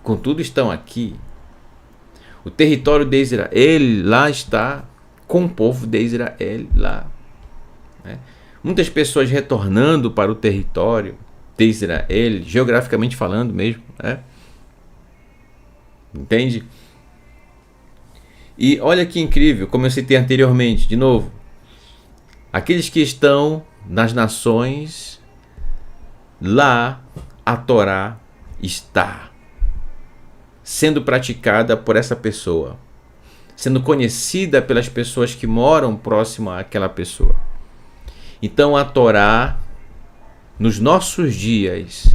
contudo estão aqui. O território de Israel lá está com o povo de Israel lá, né? Muitas pessoas retornando para o território de Israel, geograficamente falando mesmo, né? Entende? E olha que incrível, como eu citei anteriormente, de novo, aqueles que estão nas nações lá a Torá está sendo praticada por essa pessoa, sendo conhecida pelas pessoas que moram próximo àquela pessoa. Então a Torá, nos nossos dias,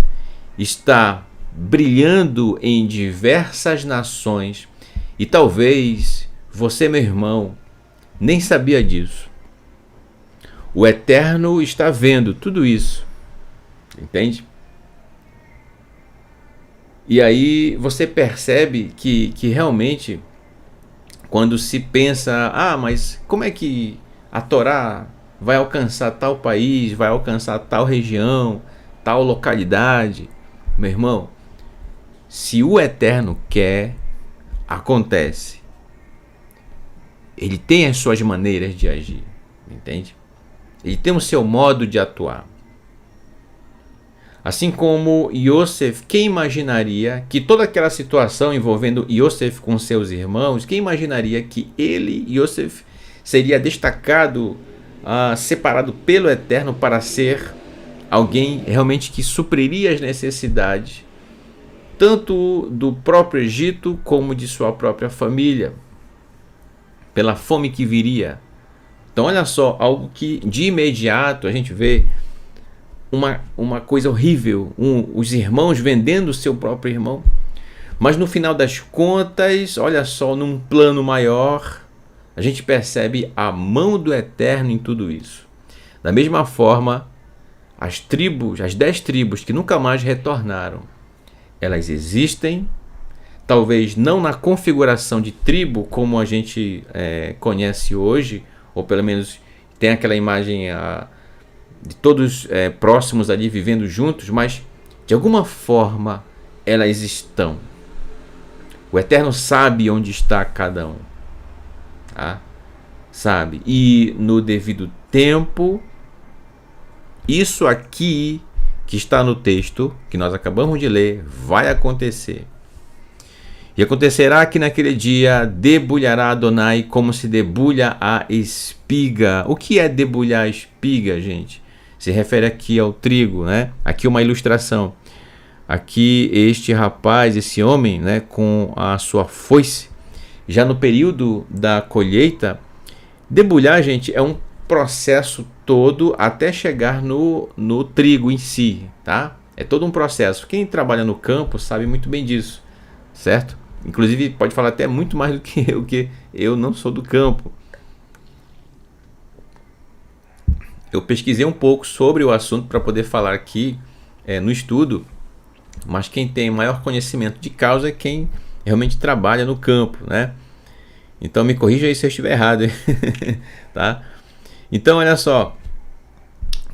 está brilhando em diversas nações e talvez você, meu irmão, nem sabia disso. O Eterno está vendo tudo isso, entende? E aí você percebe que realmente, quando se pensa, mas como é que a Torá vai alcançar tal país, vai alcançar tal região, tal localidade? Meu irmão, se o Eterno quer, acontece. Ele tem as suas maneiras de agir, entende? Ele tem o seu modo de atuar. Assim como Yosef, quem imaginaria que toda aquela situação envolvendo Yosef com seus irmãos, quem imaginaria que ele, Yosef, seria destacado, separado pelo Eterno para ser alguém realmente que supriria as necessidades, tanto do próprio Egito como de sua própria família, pela fome que viria. Então olha só, algo que de imediato a gente vê uma coisa horrível, os irmãos vendendo o seu próprio irmão, mas no final das contas, olha só, num plano maior, a gente percebe a mão do Eterno em tudo isso. Da mesma forma, as 10 tribos que nunca mais retornaram, elas existem, talvez não na configuração de tribo como a gente conhece hoje, ou pelo menos tem aquela imagem de todos próximos ali vivendo juntos, mas de alguma forma elas estão. O Eterno sabe onde está cada um, tá? Sabe? E no devido tempo, isso aqui que está no texto que nós acabamos de ler vai acontecer. E acontecerá que naquele dia debulhará Adonai como se debulha a espiga. O que é debulhar a espiga, gente? Se refere aqui ao trigo, né? Aqui uma ilustração. Aqui este rapaz, esse homem, né, com a sua foice, já no período da colheita. Debulhar, gente, é um processo todo até chegar no trigo em si, tá? É todo um processo. Quem trabalha no campo sabe muito bem disso, certo? Inclusive pode falar até muito mais do que eu não sou do campo. Eu pesquisei um pouco sobre o assunto para poder falar aqui no estudo, mas quem tem maior conhecimento de causa é quem realmente trabalha no campo, né? Então me corrija aí se eu estiver errado, tá? Então olha só,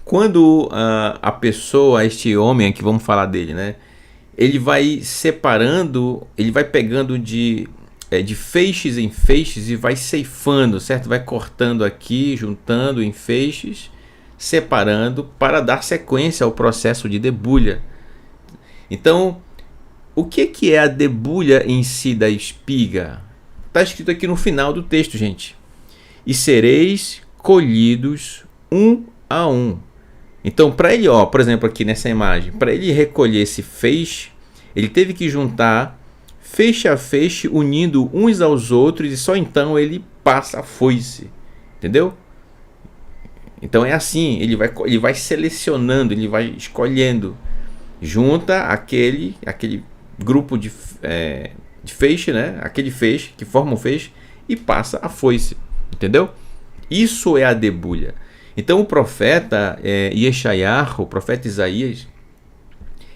quando a pessoa, este homem aqui, vamos falar dele, né? Ele vai separando, ele vai pegando de feixes em feixes e vai ceifando, certo? Vai cortando aqui, juntando em feixes, separando para dar sequência ao processo de debulha. Então, o que é a debulha em si da espiga? Está escrito aqui no final do texto, gente. E sereis colhidos um a um. Então, para ele, por exemplo, aqui nessa imagem, para ele recolher esse feixe, ele teve que juntar feixe a feixe, unindo uns aos outros, e só então ele passa a foice. Entendeu? Então é assim, ele vai selecionando, ele vai escolhendo, junta aquele grupo de feixe, né? Aquele feixe que forma um feixe e passa a foice. Entendeu? Isso é a debulha. Então o profeta Yeshayahu, o profeta Isaías,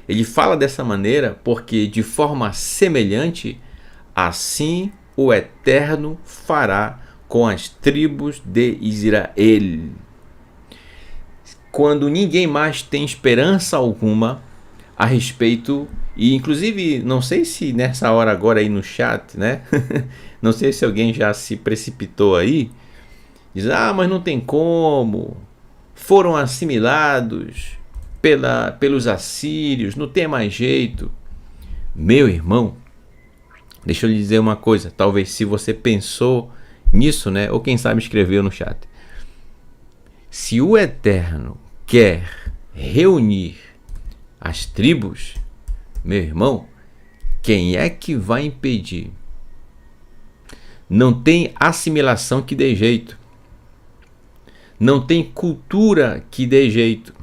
ele fala dessa maneira porque de forma semelhante, assim o Eterno fará com as tribos de Israel. Quando ninguém mais tem esperança alguma a respeito, e inclusive não sei se nessa hora agora aí no chat, né? Não sei se alguém já se precipitou aí, diz, mas não tem como, foram assimilados pelos assírios, não tem mais jeito. Meu irmão, deixa eu lhe dizer uma coisa, talvez se você pensou nisso, né, ou quem sabe escreveu no chat. Se o Eterno quer reunir as tribos, meu irmão, quem é que vai impedir? Não tem assimilação que dê jeito. Não tem cultura que dê jeito.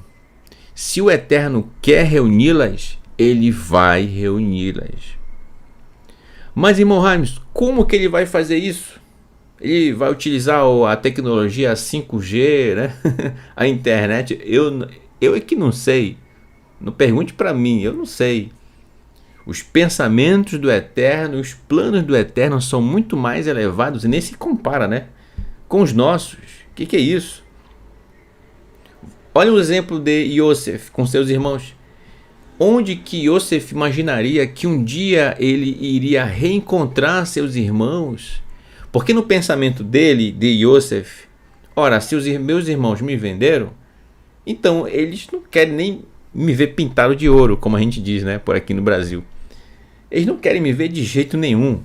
Se o Eterno quer reuni-las, ele vai reuni-las. Mas, irmão Raimes, como que ele vai fazer isso? Ele vai utilizar a tecnologia 5G, né? A internet? Eu é que não sei. Não pergunte para mim, eu não sei. Os pensamentos do Eterno, os planos do Eterno são muito mais elevados e nem se compara, né, com os nossos. O que é isso? Olha o exemplo de Yosef com seus irmãos. Onde que Yosef imaginaria que um dia ele iria reencontrar seus irmãos? Porque no pensamento dele, de Yosef, ora, se os meus irmãos me venderam, então eles não querem nem me ver pintado de ouro, como a gente diz, né, por aqui no Brasil. Eles não querem me ver de jeito nenhum,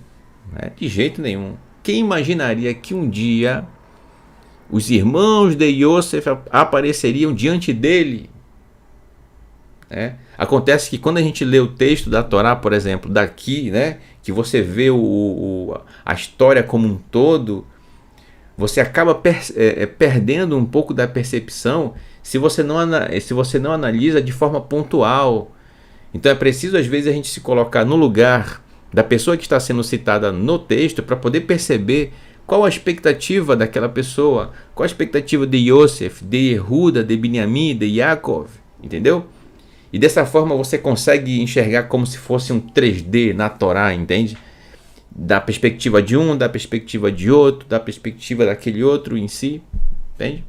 né, de jeito nenhum. Quem imaginaria que um dia os irmãos de Yosef apareceriam diante dele? Acontece que quando a gente lê o texto da Torá, por exemplo, daqui, né, que você vê a história como um todo, você acaba perdendo um pouco da percepção se você não analisa de forma pontual. Então é preciso às vezes a gente se colocar no lugar da pessoa que está sendo citada no texto para poder perceber qual a expectativa daquela pessoa, qual a expectativa de Yosef, de Yehuda, de Binyamin, de Yaakov, entendeu? E dessa forma você consegue enxergar como se fosse um 3D na Torá, entende? Da perspectiva de um, da perspectiva de outro, da perspectiva daquele outro em si, entende?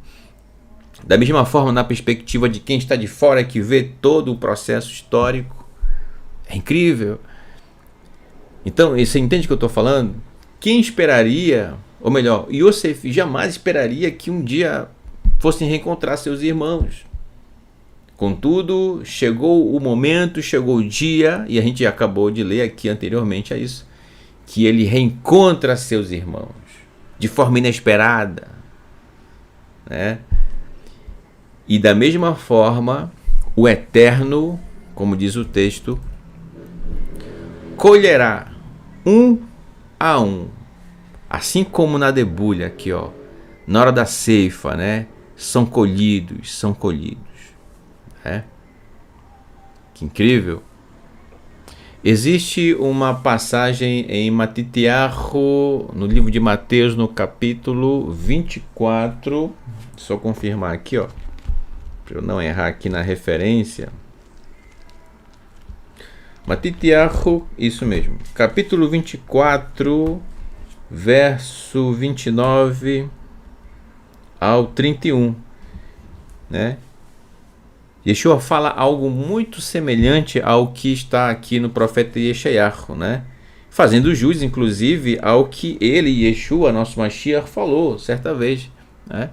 Da mesma forma, na perspectiva de quem está de fora, que vê todo o processo histórico. É incrível. Então, você entende o que eu estou falando? Quem esperaria, ou melhor, Yosef jamais esperaria que um dia fossem reencontrar seus irmãos. Contudo, chegou o momento, chegou o dia, e a gente acabou de ler aqui anteriormente a isso, que ele reencontra seus irmãos de forma inesperada, né? E da mesma forma, o Eterno, como diz o texto, colherá um a um, assim como na debulha aqui, ó, na hora da ceifa, né? São colhidos, né? Que incrível! Existe uma passagem em Matitiahu, no livro de Mateus, no capítulo 24. Só confirmar aqui, ó, para eu não errar aqui na referência. Matitiahu, isso mesmo. Capítulo 24, verso 29 ao 31, né? Yeshua fala algo muito semelhante ao que está aqui no profeta Yeshayahu, né? Fazendo jus, inclusive, ao que ele, Yeshua, nosso Mashiach, falou certa vez, né?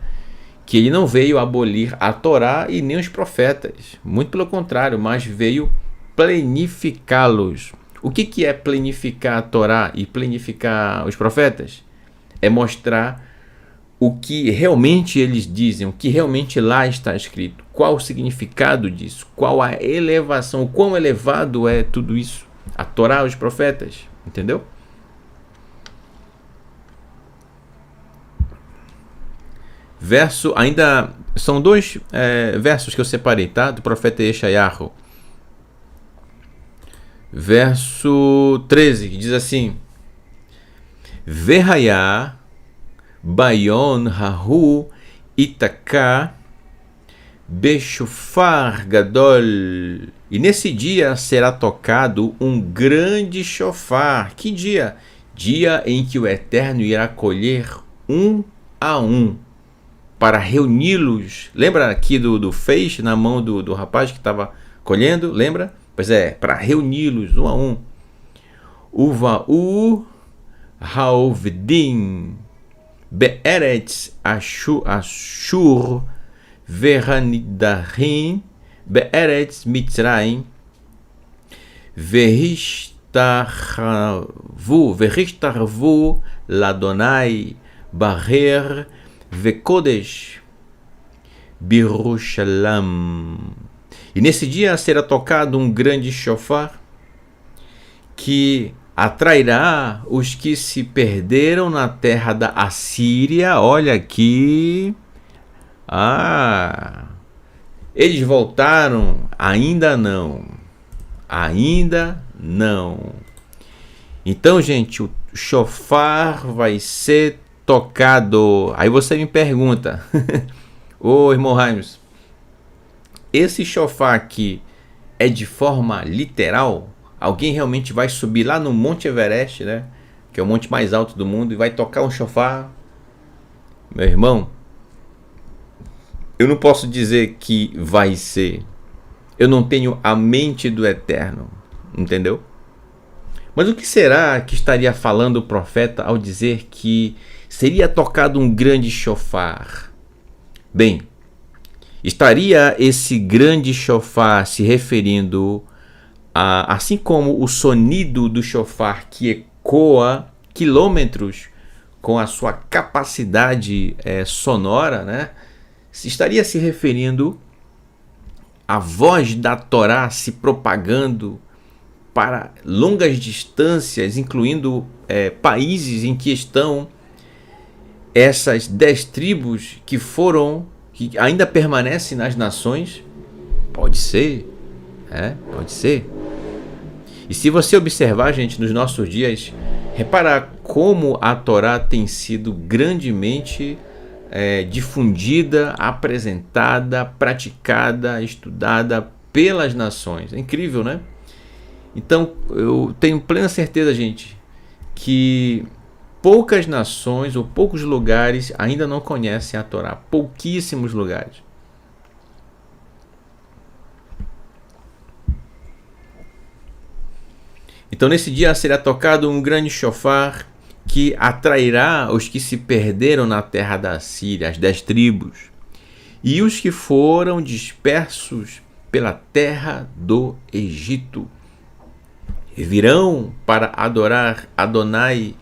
Que ele não veio abolir a Torá e nem os profetas, muito pelo contrário, mas veio plenificá-los. O que é plenificar a Torá e plenificar os profetas? É mostrar o que realmente eles dizem, o que realmente lá está escrito, qual o significado disso, qual a elevação, o quão elevado é tudo isso, a Torá, os profetas, entendeu? Verso, ainda são dois versos que eu separei, tá? Do profeta Yeshayahu. Verso 13, que diz assim: Verhayá Bayon Hahu Itaka Beshofar Gadol. E nesse dia será tocado um grande shofar. Que dia? Dia em que o Eterno irá colher um a um, para reuni-los. Lembra aqui do feixe na mão do rapaz que estava colhendo? Lembra? Pois é, para reuni-los um a um. Uva'u Haovdim Be'eretz Ashur Veranidarim Be'eretz Mitzrayim Verishtarvu Ladonai Barer Vekodesh Birushalam. E nesse dia será tocado um grande shofar que atrairá os que se perderam na terra da Assíria. Olha aqui. Eles voltaram? Ainda não. Ainda não. Então, gente, o shofar vai ser tocado. Aí você me pergunta, ô irmão Raimus, esse shofar aqui é de forma literal? Alguém realmente vai subir lá no Monte Everest, né? Que é o monte mais alto do mundo, e vai tocar um shofar? Meu irmão, eu não posso dizer que vai ser. Eu não tenho a mente do Eterno, entendeu? Mas o que será que estaria falando o profeta ao dizer que seria tocado um grande shofar? Bem, estaria esse grande shofar se referindo a, assim como o sonido do shofar que ecoa quilômetros com a sua capacidade sonora, né? Estaria se referindo à voz da Torá se propagando para longas distâncias, incluindo países em que estão essas 10 tribos que ainda permanecem nas nações? Pode ser, pode ser. E se você observar, gente, nos nossos dias, reparar como a Torá tem sido grandemente difundida, apresentada, praticada, estudada pelas nações. É incrível, né? Então, eu tenho plena certeza, gente, que poucas nações ou poucos lugares ainda não conhecem a Torá. Pouquíssimos lugares. Então, nesse dia será tocado um grande shofar que atrairá os que se perderam na terra da Síria, as 10 tribos, e os que foram dispersos pela terra do Egito. E virão para adorar Adonai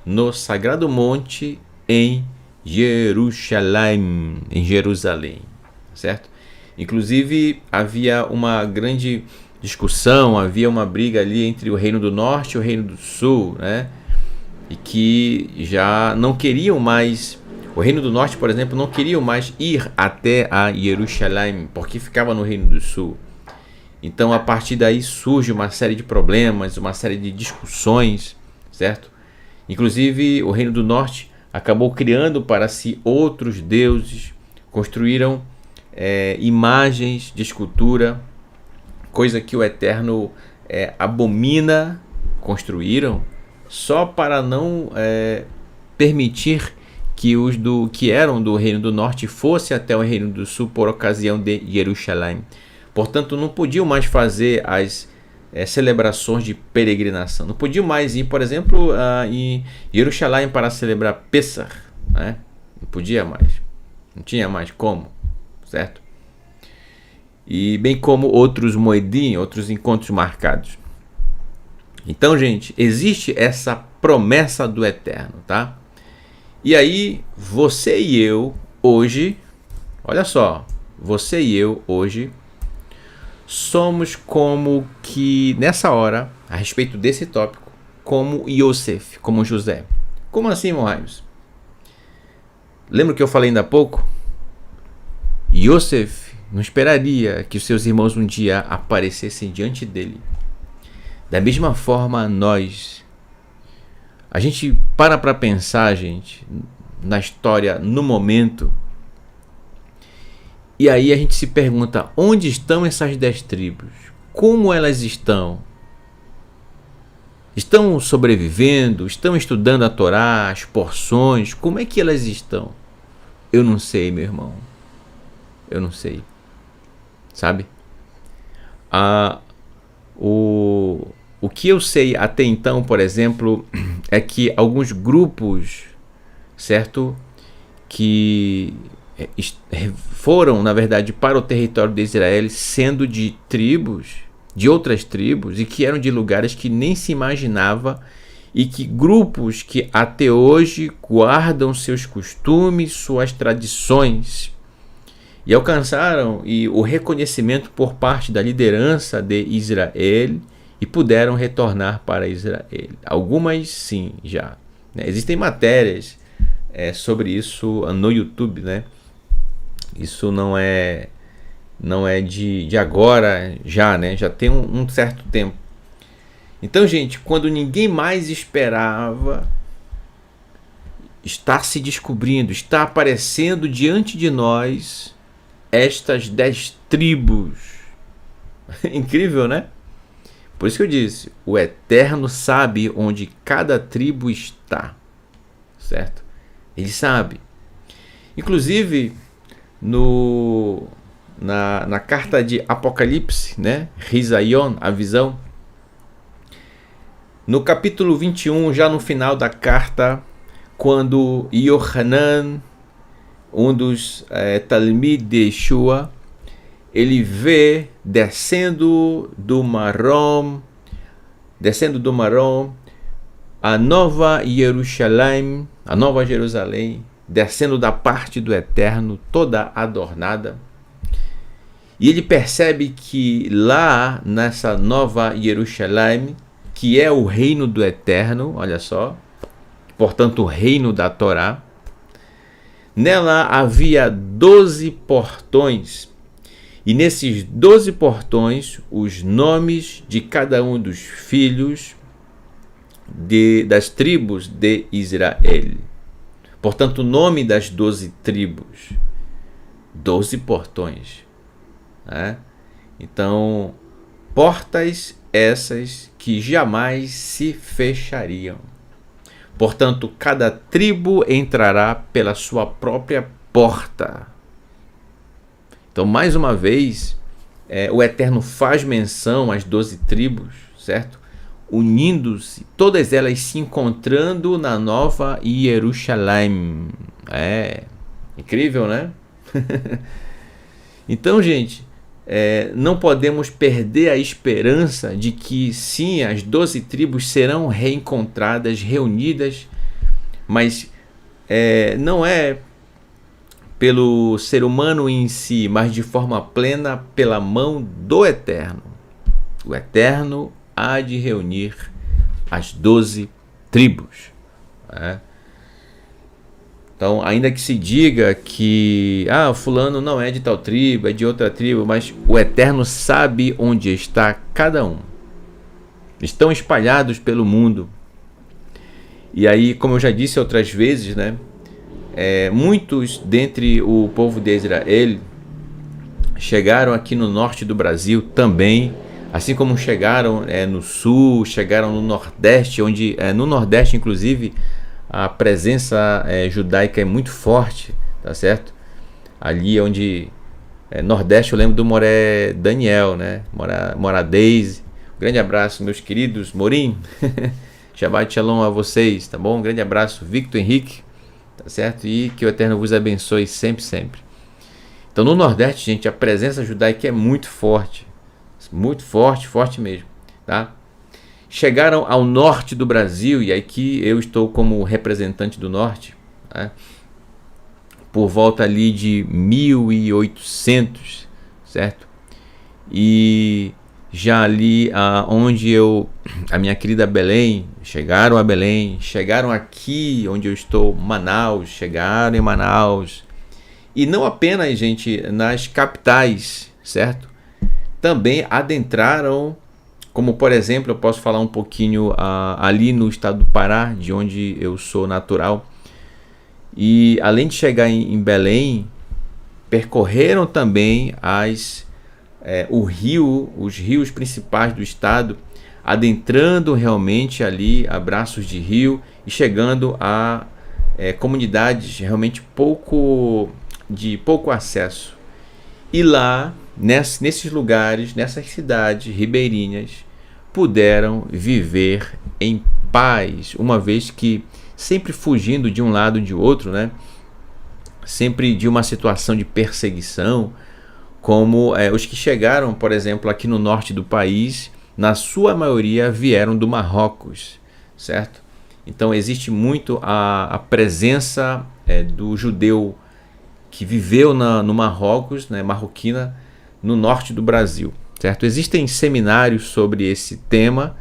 no sagrado monte em Jerusalém, certo? Inclusive havia uma grande discussão, havia uma briga ali entre o Reino do Norte e o Reino do Sul, né? E que já não queriam mais, o Reino do Norte, por exemplo, não queriam mais ir até a Jerusalém, porque ficava no Reino do Sul. Então, a partir daí surge uma série de problemas, uma série de discussões, certo? Inclusive, o Reino do Norte acabou criando para si outros deuses, construíram imagens de escultura, coisa que o Eterno abomina, construíram, só para não permitir que os que eram do Reino do Norte fossem até o Reino do Sul por ocasião de Jerusalém. Portanto, não podiam mais fazer as celebrações de peregrinação. Não podiam mais ir, por exemplo, em Jerusalém para celebrar Pessah, né? Não podia mais. Não tinha mais como, certo? E bem como outros moedim, outros encontros marcados. Então, gente, existe essa promessa do Eterno, tá? E aí, você e eu, hoje, olha só, você e eu, hoje, somos como que, nessa hora, a respeito desse tópico, como Yosef, como José. Como assim, Moraes? Lembra que eu falei ainda há pouco? Yosef não esperaria que os seus irmãos um dia aparecessem diante dele. Da mesma forma, a gente para pensar, gente, na história, no momento. E aí a gente se pergunta, onde estão essas 10 tribos? Como elas estão? Estão sobrevivendo? Estão estudando a Torá, as porções? Como é que elas estão? Eu não sei, meu irmão. Eu não sei. Sabe? O que eu sei até então, por exemplo, é que alguns grupos, certo? Que foram, na verdade, para o território de Israel, sendo de tribos, de outras tribos, e que eram de lugares que nem se imaginava, e que grupos que até hoje guardam seus costumes, suas tradições. e alcançaram o reconhecimento por parte da liderança de Israel e puderam retornar para Israel. Algumas sim, já. Né? Existem matérias sobre isso no YouTube, né? Isso não é de agora já, né? Já tem um certo tempo. Então, gente, quando ninguém mais esperava, está se descobrindo, está aparecendo diante de nós estas 10 tribos. Incrível, né? Por isso que eu disse, o Eterno sabe onde cada tribo está, certo? Ele sabe. Inclusive, na carta de Apocalipse, né? Risaion, a visão, no capítulo 21, já no final da carta, quando Yohanan, um dos Talmid de Yeshua, ele vê descendo do Marom a Nova Jerusalém, a Nova Jerusalém, descendo da parte do Eterno, toda adornada. E ele percebe que lá, nessa Nova Jerusalém, que é o reino do Eterno, olha só, portanto o reino da Torá, nela havia 12 portões, e nesses 12 portões, os nomes de cada um dos filhos das tribos de Israel. Portanto, o nome das 12 tribos, 12 portões. Né? Então, portas essas que jamais se fechariam. Portanto, cada tribo entrará pela sua própria porta. Então, mais uma vez, o Eterno faz menção às 12 tribos, certo? Unindo-se, todas elas se encontrando na Nova Jerusalém. Incrível, né? Então, gente, não podemos perder a esperança de que sim, as 12 tribos serão reencontradas, reunidas, mas não é pelo ser humano em si, mas de forma plena pela mão do Eterno. O Eterno há de reunir as 12 tribos. Então, ainda que se diga que fulano não é de tal tribo, é de outra tribo, mas o Eterno sabe onde está cada um. Estão espalhados pelo mundo. E aí, como eu já disse outras vezes, né, muitos dentre o povo de Israel chegaram aqui no norte do Brasil também, assim como chegaram no sul, chegaram no nordeste, onde no nordeste, inclusive, a presença judaica é muito forte, tá certo? Ali onde nordeste, eu lembro do Moré Daniel, né? Morá Deise. Um grande abraço, meus queridos Morim. Shabbat Shalom a vocês, tá bom? Um grande abraço, Victor Henrique, tá certo? E que o Eterno vos abençoe sempre, sempre. Então, no Nordeste, gente, a presença judaica é muito forte. Muito forte, forte mesmo, tá? Chegaram ao norte do Brasil, e aqui eu estou como representante do norte, né? Por volta ali de 1800, certo? E já ali onde a minha querida Belém, chegaram a Belém, chegaram aqui onde eu estou, Manaus, chegaram em Manaus. E não apenas, gente, nas capitais, certo? Também adentraram, como por exemplo, eu posso falar um pouquinho ali no estado do Pará, de onde eu sou natural. E além de chegar em Belém, percorreram também os rios principais do estado, adentrando realmente ali a braços de rio e chegando a comunidades realmente de pouco acesso. E lá, nesses lugares, nessas cidades ribeirinhas, puderam viver em paz, uma vez que sempre fugindo de um lado e de outro, né? Sempre de uma situação de perseguição, como os que chegaram, por exemplo, aqui no norte do país, na sua maioria vieram do Marrocos, certo? Então existe muito a presença do judeu que viveu no Marrocos, né, marroquina, no norte do Brasil, certo? Existem seminários sobre esse tema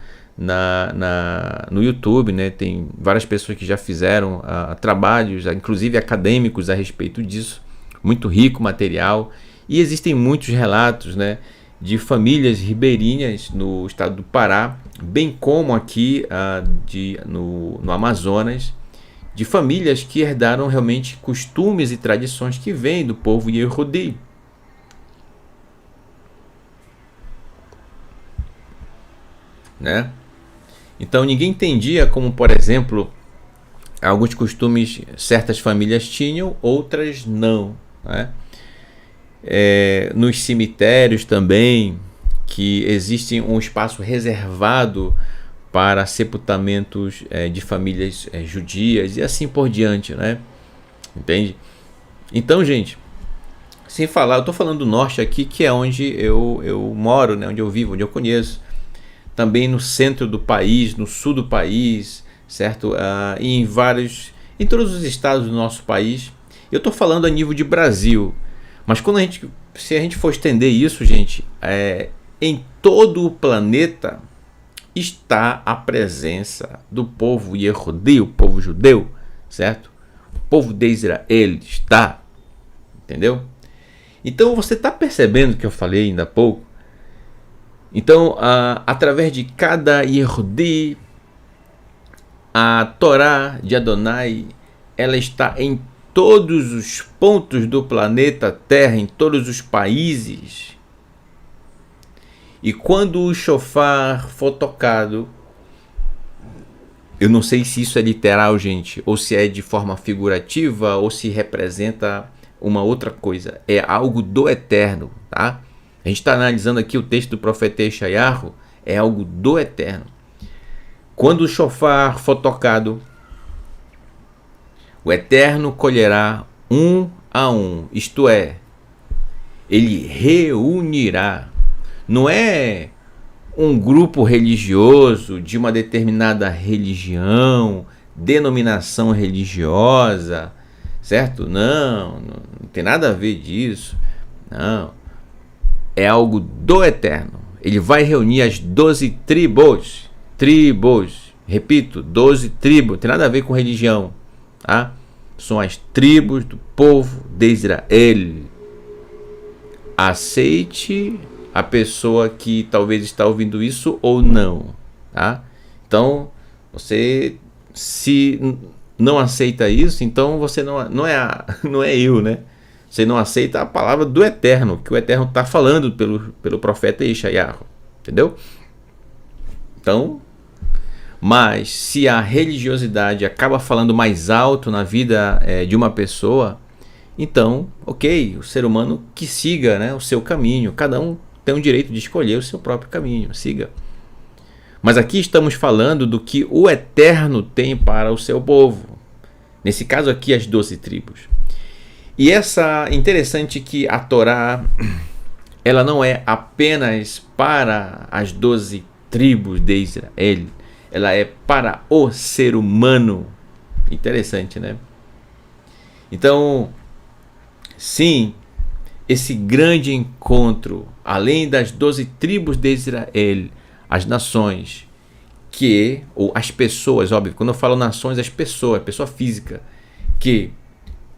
no YouTube, né? Tem várias pessoas que já fizeram trabalhos, inclusive acadêmicos, a respeito disso. Muito rico material. E existem muitos relatos, né, de famílias ribeirinhas no estado do Pará, bem como aqui no Amazonas, de famílias que herdaram realmente costumes e tradições que vêm do povo Yehudi. Né? Então ninguém entendia como, por exemplo, alguns costumes certas famílias tinham, outras não. Né? Nos cemitérios também, que existe um espaço reservado para sepultamentos de famílias judias e assim por diante, né? Entende? Então, gente, sem falar, eu estou falando do norte aqui, que é onde eu moro, né? Onde eu vivo, onde eu conheço. Também no centro do país, no sul do país, certo? Em todos os estados do nosso país. Eu estou falando a nível de Brasil, mas se a gente for estender isso, gente, em todo o planeta está a presença do povo Yehudi, o povo judeu, certo? O povo de Israel está, entendeu? Então você está percebendo o que eu falei ainda há pouco? Então, através de cada Yehudi, a Torá de Adonai, ela está em todos os pontos do planeta Terra, em todos os países. E quando o shofar for tocado, eu não sei se isso é literal, gente, ou se é de forma figurativa, ou se representa uma outra coisa. É algo do eterno, tá? A gente está analisando aqui o texto do profeta Yeshayahu, é algo do eterno. Quando o shofar for tocado, o eterno colherá um a um, isto é, ele reunirá. Não é um grupo religioso de uma determinada religião, denominação religiosa, certo? Não tem nada a ver disso. Não. É algo do eterno. Ele vai reunir as 12 tribos. Repito, 12 tribos. Não tem nada a ver com religião. Tá? São as tribos do povo de Israel. Aceite a pessoa que talvez está ouvindo isso ou não, tá? Então, você se não aceita isso, então você não é eu, né? Você não aceita a palavra do Eterno, que o Eterno está falando pelo profeta Yeshayahu, entendeu? Então, mas se a religiosidade acaba falando mais alto na vida de uma pessoa, então, ok, o ser humano que siga, né, o seu caminho. Cada um tem o direito de escolher o seu próprio caminho, siga. Mas aqui estamos falando do que o Eterno tem para o seu povo. Nesse caso aqui, as 12 tribos. E interessante que a Torá, ela não é apenas para as 12 tribos de Israel, ela é para o ser humano. Interessante, né? Então, sim, esse grande encontro, além das 12 tribos de Israel, as nações, ou as pessoas, óbvio, quando eu falo nações, as pessoas, a pessoa física, que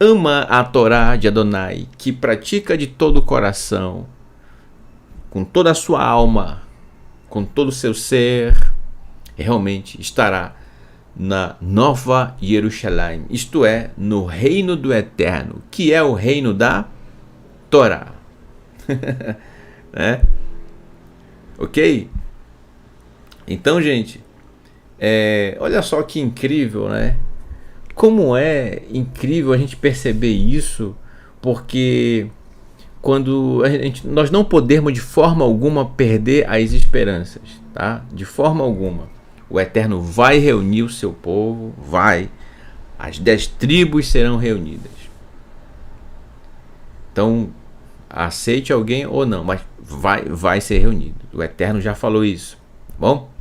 ama a Torá de Adonai, que pratica de todo o coração, com toda a sua alma, com todo o seu ser, realmente estará na Nova Jerusalém, isto é, no reino do Eterno, que é o reino da Torá. Né? Ok? Então, gente, olha só que incrível, né? Como é incrível a gente perceber isso, porque quando nós não podemos de forma alguma perder as esperanças, tá? De forma alguma. O Eterno vai reunir o seu povo, as 10 tribos serão reunidas. Então, aceite alguém ou não, mas vai ser reunido. O Eterno já falou isso, tá bom?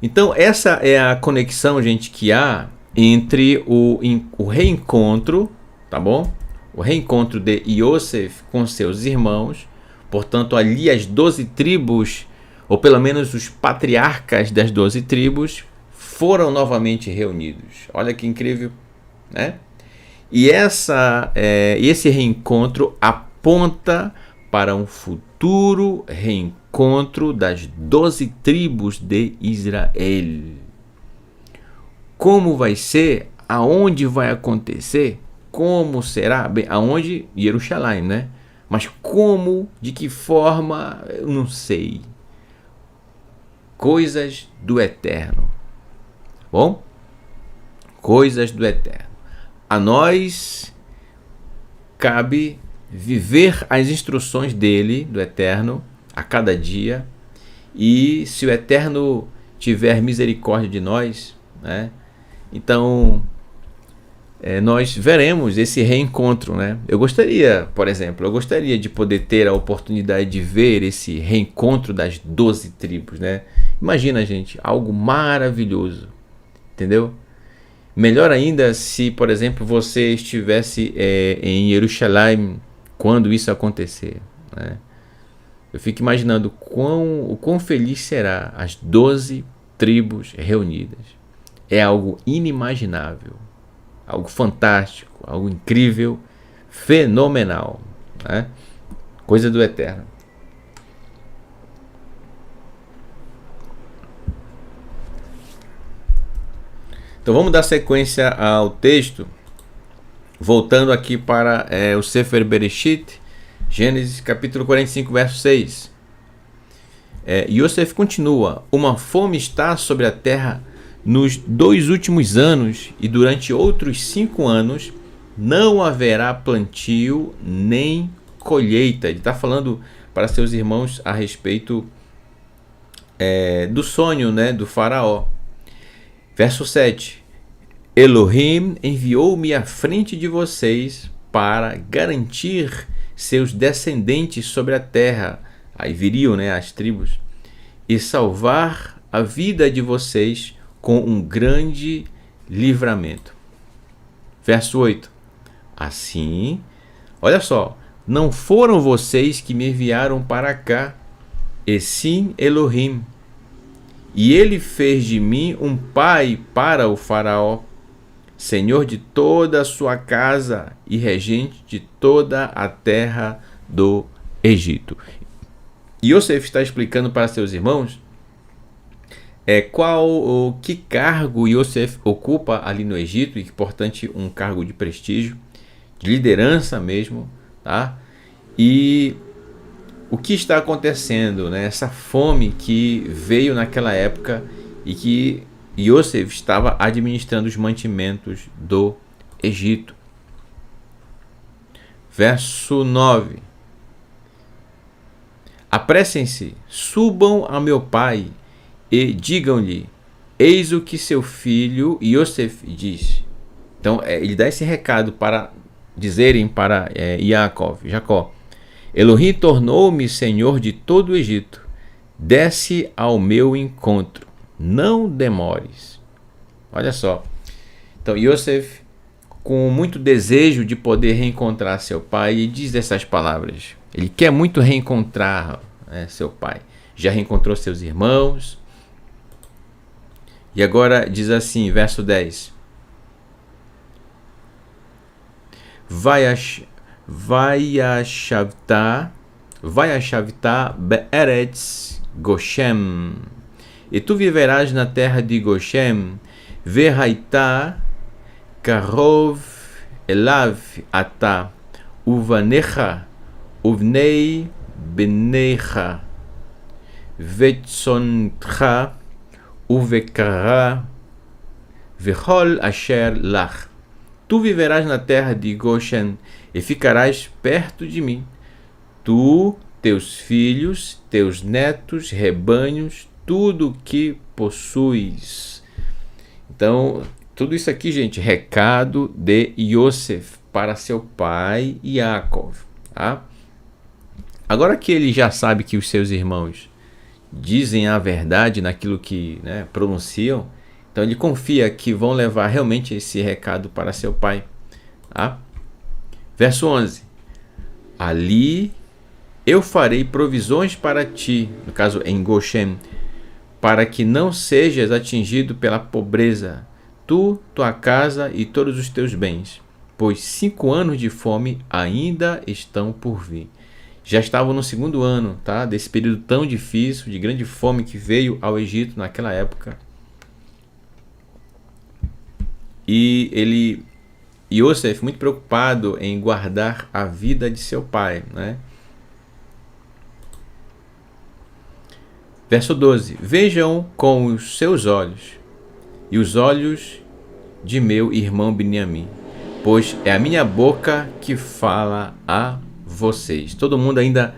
Então, essa é a conexão, gente, que há entre o reencontro, tá bom? O reencontro de Yosef com seus irmãos. Portanto, ali as 12 tribos, ou pelo menos os patriarcas das 12 tribos, foram novamente reunidos. Olha que incrível, né? E esse reencontro aponta para um futuro reencontro das 12 tribos de Israel. Como vai ser? Aonde vai acontecer? Como será? Bem, aonde? Jerusalém, né? Mas como? De que forma? Eu não sei. Coisas do Eterno. Bom? Coisas do Eterno. A nós cabe viver as instruções dele, do Eterno, a cada dia. E se o Eterno tiver misericórdia de nós, né? Então, nós veremos esse reencontro, né? Eu gostaria, por exemplo, de poder ter a oportunidade de ver esse reencontro das 12 tribos, né? Imagina, gente, algo maravilhoso, entendeu? Melhor ainda se, por exemplo, você estivesse em Jerusalém quando isso acontecer, né? Eu fico imaginando o quão feliz será as 12 tribos reunidas. É algo inimaginável, algo fantástico, algo incrível, fenomenal, né? Coisa do Eterno. Então vamos dar sequência ao texto, voltando aqui para o Sefer Bereshit, Gênesis capítulo 45, verso 6. Yosef continua: uma fome está sobre a terra nos 2 últimos anos, e durante outros 5 anos não haverá plantio nem colheita. Ele está falando para seus irmãos a respeito do sonho, né, do faraó. Verso 7. Elohim enviou-me à frente de vocês para garantir seus descendentes sobre a terra. Aí viriam, né, as tribos. E salvar a vida de vocês com um grande livramento. Verso 8. Assim, olha só, não foram vocês que me enviaram para cá, e sim Elohim. E ele fez de mim um pai para o faraó, senhor de toda a sua casa e regente de toda a terra do Egito. E Yosef está explicando para seus irmãos que cargo Yosef ocupa ali no Egito, e que, portanto, um cargo de prestígio, de liderança mesmo, tá? E o que está acontecendo, né? Essa fome que veio naquela época e que Yosef estava administrando os mantimentos do Egito. Verso 9. Apressem-se, subam a meu pai e digam-lhe: eis o que seu filho Yosef diz. Então ele dá esse recado para dizerem para Jacó: Elohim tornou-me senhor de todo o Egito. Desce ao meu encontro, não demores. Olha só. Então Yosef, com muito desejo de poder reencontrar seu pai, diz essas palavras. Ele quer muito reencontrar seu pai. Já reencontrou seus irmãos. E agora diz assim, verso 10. Vayashavta be'eretz Goshem. E tu viverás na terra de Goshem. Vehaita karov elav ata uvanecha uvnei benecha vetzontcha uvekara vechol asher lach. Tu viverás na terra de Goshen e ficarás perto de mim. Tu, teus filhos, teus netos, rebanhos, tudo que possuis. Então, tudo isso aqui, gente, recado de Yosef para seu pai Yaakov. Tá? Agora que ele já sabe que os seus irmãos dizem a verdade naquilo que pronunciam, Então ele confia que vão levar realmente esse recado para seu pai. Tá? Verso 11. Ali eu farei provisões para ti, no caso em Goshen, para que não sejas atingido pela pobreza, tu, tua casa e todos os teus bens, pois 5 anos de fome ainda estão por vir. Já estavam no 2º ano, tá? Desse período tão difícil, de grande fome que veio ao Egito naquela época. E Yosef, muito preocupado em guardar a vida de seu pai, né? Verso 12. Vejam com os seus olhos e os olhos de meu irmão Beniamim, pois é a minha boca que fala a vocês. Todo mundo ainda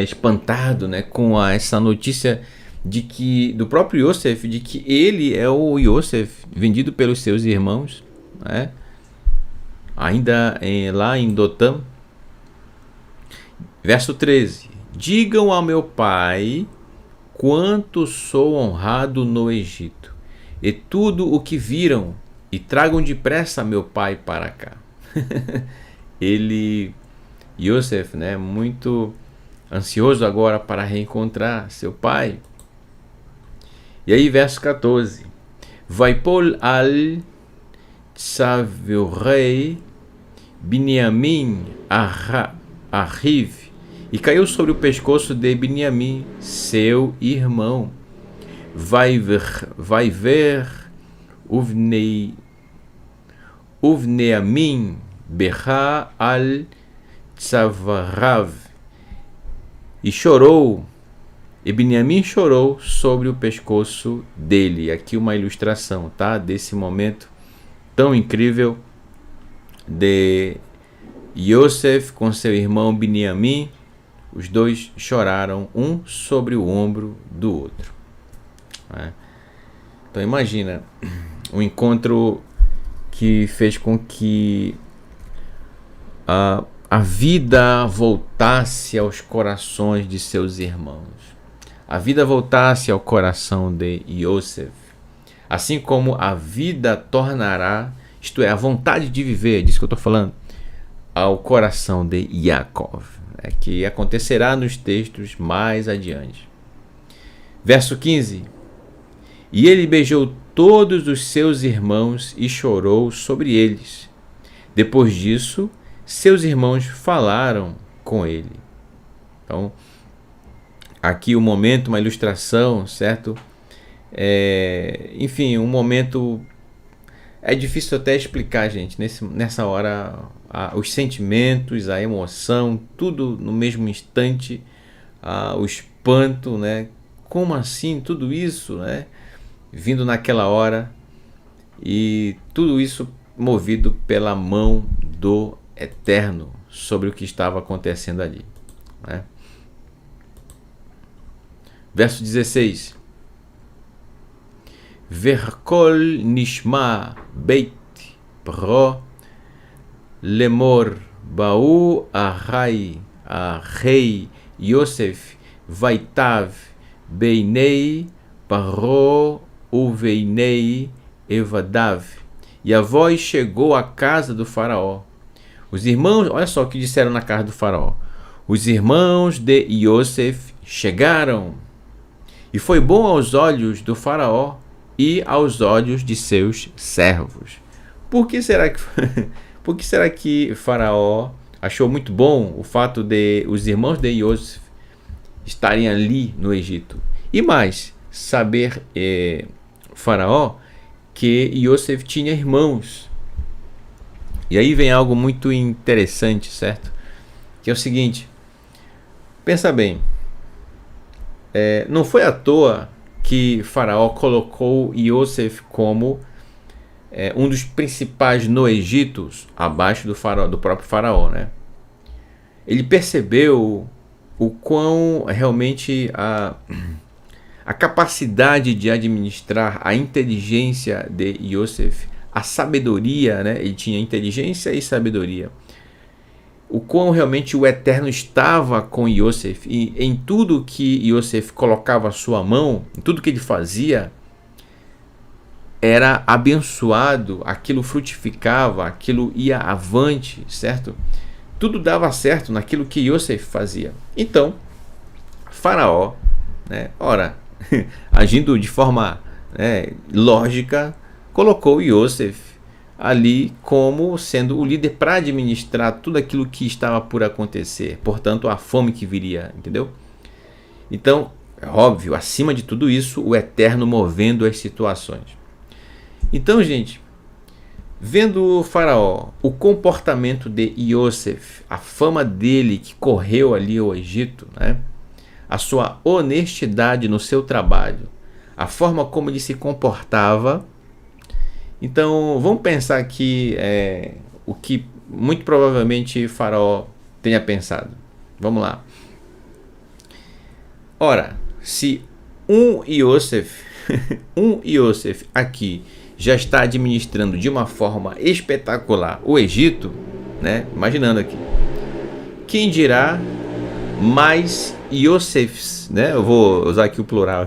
espantado, né, com essa notícia de que do próprio Yosef, de que ele é o Yosef vendido pelos seus irmãos, né? Ainda lá em Dotam. Verso 13. Digam ao meu pai quanto sou honrado no Egito, e tudo o que viram, e tragam depressa meu pai para cá. Yosef, né, muito ansioso agora para reencontrar seu pai. E aí, verso 14. Vaipol al tsavorei Beniamim Ahiv, e caiu sobre o pescoço de Beniamim, seu irmão. Vai ver Uvneamim berra al tzavarav, e chorou, e Beniamim chorou sobre o pescoço dele. Aqui uma ilustração, tá, desse momento tão incrível de Yosef com seu irmão Beniamim. Os dois choraram um sobre o ombro do outro. Então imagina um encontro que fez com que a vida voltasse aos corações de seus irmãos. A vida voltasse ao coração de Yosef. Assim como a vida tornará, isto é, a vontade de viver, é disso que eu estou falando, ao coração de Yaakov, que acontecerá nos textos mais adiante. Verso 15. E ele beijou todos os seus irmãos e chorou sobre eles. Depois disso, seus irmãos falaram com ele. Então, aqui um momento, uma ilustração, certo? Enfim, um momento... É difícil até explicar, gente, nessa hora, os sentimentos, a emoção, tudo no mesmo instante, o espanto, né? Como assim tudo isso, né? Vindo naquela hora, e tudo isso movido pela mão do Eterno sobre o que estava acontecendo ali, né? Verso 16. Verkol nishma beit pro lemor ba'u ahai Yosef vaitav beinei paro uveinei evadav. E a voz chegou à casa do faraó. Os irmãos, olha só o que disseram na casa do faraó. Os irmãos de Yosef chegaram, e foi bom aos olhos do faraó e aos olhos de seus servos. Por que será que Faraó achou muito bom o fato de os irmãos de Yosef estarem ali no Egito? E mais, saber Faraó que Yosef tinha irmãos. E aí vem algo muito interessante, certo? Que é o seguinte, pensa bem, não foi à toa que Faraó colocou Yosef como um dos principais no Egito, abaixo do próprio Faraó, né? Ele percebeu o quão realmente a capacidade de administrar, a inteligência de Yosef, a sabedoria, né? Ele tinha inteligência e sabedoria. O quão realmente o Eterno estava com Yosef, e em tudo que Yosef colocava a sua mão, em tudo que ele fazia, era abençoado, aquilo frutificava, aquilo ia avante, certo? Tudo dava certo naquilo que Yosef fazia. Então, Faraó, né, ora, agindo de forma, né, lógica, colocou Yosef ali como sendo o líder para administrar tudo aquilo que estava por acontecer, portanto a fome que viria, entendeu? Então, é óbvio, acima de tudo isso, o Eterno movendo as situações. Então, gente, vendo o Faraó, o comportamento de Yosef, a fama dele que correu ali ao Egito, né? A sua honestidade no seu trabalho, a forma como ele se comportava. Então, vamos pensar aqui o que muito provavelmente Faraó tenha pensado. Vamos lá. Ora, se um Yosef aqui já está administrando de uma forma espetacular o Egito, né? Imaginando aqui, quem dirá mais Yosefs, né? Eu vou usar aqui o plural.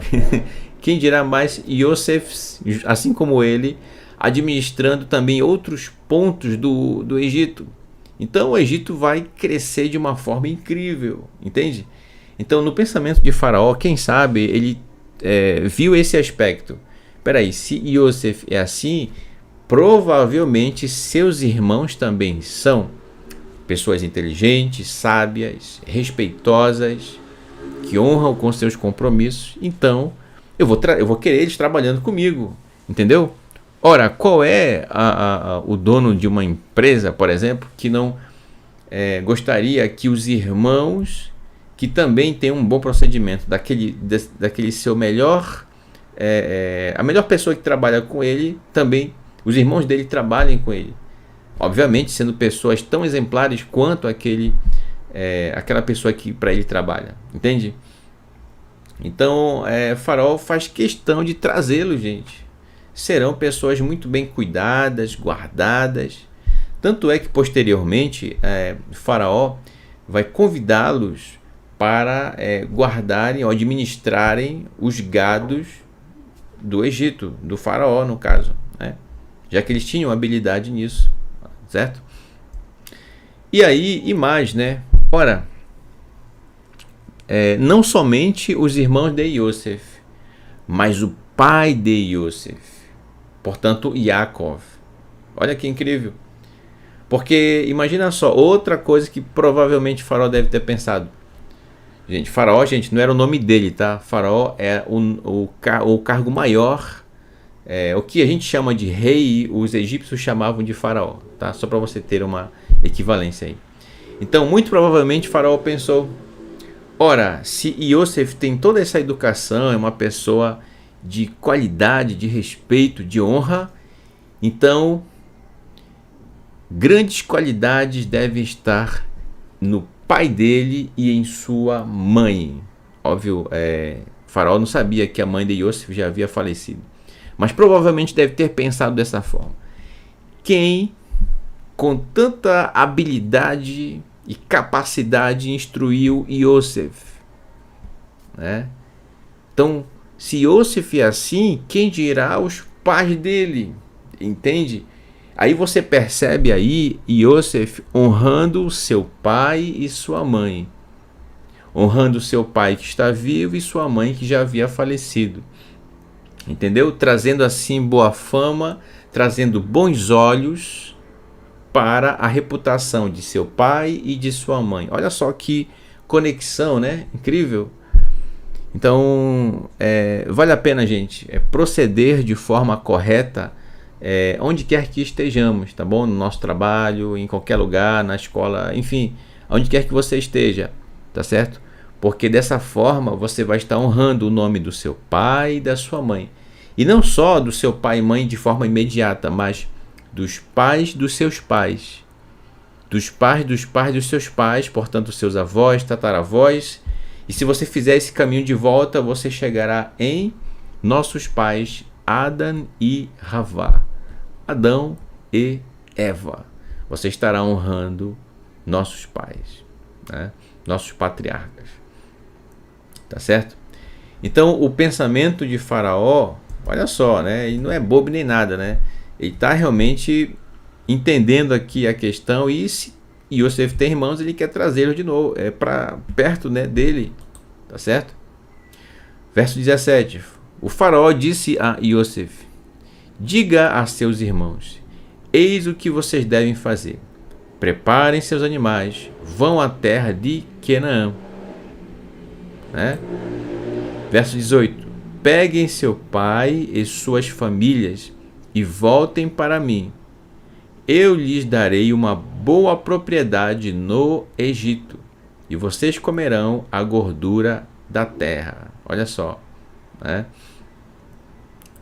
Quem dirá mais Yosefs, assim como ele, administrando também outros pontos do Egito. Então o Egito vai crescer de uma forma incrível, entende? Então no pensamento de Faraó, quem sabe ele viu esse aspecto. Peraí, se Yosef é assim, provavelmente seus irmãos também são pessoas inteligentes, sábias, respeitosas, que honram com seus compromissos. Então eu vou querer eles trabalhando comigo, entendeu? Ora, qual é o dono de uma empresa, por exemplo, que não gostaria que os irmãos, que também têm um bom procedimento, daquele seu melhor, a melhor pessoa que trabalha com ele, também os irmãos dele trabalhem com ele? Obviamente, sendo pessoas tão exemplares quanto aquela pessoa que para ele trabalha, entende? Então, Faraó faz questão de trazê-los, gente. Serão pessoas muito bem cuidadas, guardadas. Tanto é que posteriormente Faraó vai convidá-los para guardarem ou administrarem os gados do Egito, do Faraó no caso, né? Já que eles tinham habilidade nisso, certo? E aí, e mais, né? Ora, não somente os irmãos de Yosef, mas o pai de Yosef, portanto Yaakov. Olha que incrível. Porque imagina só, outra coisa que provavelmente Faraó deve ter pensado. Gente, Faraó, gente, não era o nome dele, tá? Faraó é o cargo maior, o que a gente chama de rei, os egípcios chamavam de Faraó, tá? Só para você ter uma equivalência aí. Então, muito provavelmente Faraó pensou: ora, se Yosef tem toda essa educação, é uma pessoa de qualidade, de respeito, de honra, então grandes qualidades devem estar no pai dele e em sua mãe. Óbvio, Faraó não sabia que a mãe de Yosef já havia falecido, mas provavelmente deve ter pensado dessa forma: quem com tanta habilidade e capacidade instruiu Yosef, né? Então, se Yosef é assim, quem dirá os pais dele, entende? Aí você percebe aí Yosef honrando seu pai e sua mãe, honrando seu pai que está vivo e sua mãe que já havia falecido, entendeu? Trazendo assim boa fama, trazendo bons olhos para a reputação de seu pai e de sua mãe. Olha só que conexão, né? Incrível. Então, vale a pena, gente, proceder de forma correta onde quer que estejamos, tá bom? No nosso trabalho, em qualquer lugar, na escola, enfim, onde quer que você esteja, tá certo? Porque dessa forma você vai estar honrando o nome do seu pai e da sua mãe. E não só do seu pai e mãe de forma imediata, mas dos pais dos seus pais, dos pais dos seus pais, portanto, seus avós, tataravós. E se você fizer esse caminho de volta, você chegará em nossos pais, Adão e Havá. Adão e Eva. Você estará honrando nossos pais, né? Nossos patriarcas. Tá certo? Então, o pensamento de Faraó, Olha só, né? E não é bobo nem nada, né? Ele está realmente entendendo aqui a questão, e se Yosef tem irmãos, ele quer trazê-los de novo, para perto, né, dele, tá certo? Verso 17. O faraó disse a Yosef: diga a seus irmãos: eis o que vocês devem fazer. Preparem seus animais, vão à terra de Canaã. Né? Verso 18. Peguem seu pai e suas famílias e voltem para mim. Eu lhes darei uma boa propriedade no Egito, e vocês comerão a gordura da terra. Olha só, né?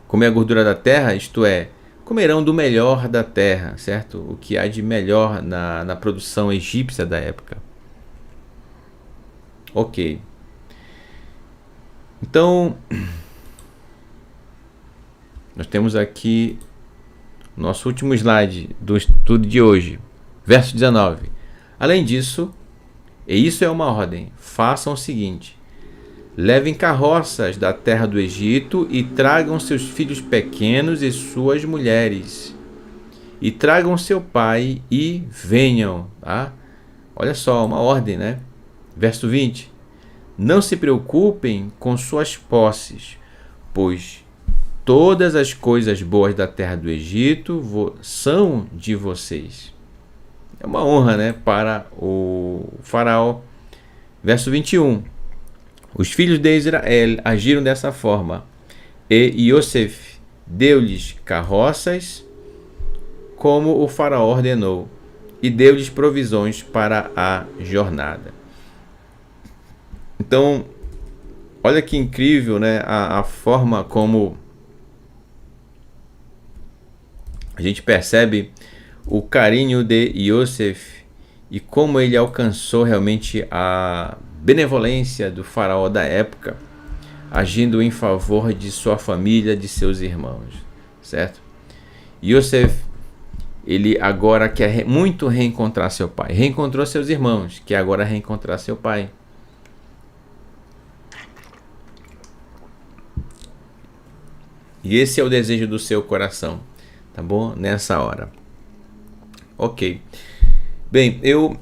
Comer a gordura da terra, isto é, comerão do melhor da terra, certo? O que há de melhor na produção egípcia da época. Ok. Então, nós temos aqui nosso último slide do estudo de hoje, verso 19. Além disso, e isso é uma ordem, façam o seguinte: levem carroças da terra do Egito e tragam seus filhos pequenos e suas mulheres, e tragam seu pai e venham. Tá? Olha só, uma ordem, né? Verso 20. Não se preocupem com suas posses, pois todas as coisas boas da terra do Egito são de vocês. É uma honra, né, para o faraó. Verso 21. Os filhos de Israel agiram dessa forma, e Yosef deu-lhes carroças, como o faraó ordenou, e deu-lhes provisões para a jornada. Então, olha que incrível, né, a forma como a gente percebe o carinho de Yosef e como ele alcançou realmente a benevolência do faraó da época, agindo em favor de sua família, de seus irmãos, certo? Yosef, ele agora quer muito reencontrar seu pai. Reencontrou seus irmãos, quer agora reencontrar seu pai. E esse é o desejo do seu coração, tá bom? Nessa hora. Ok. Bem, eu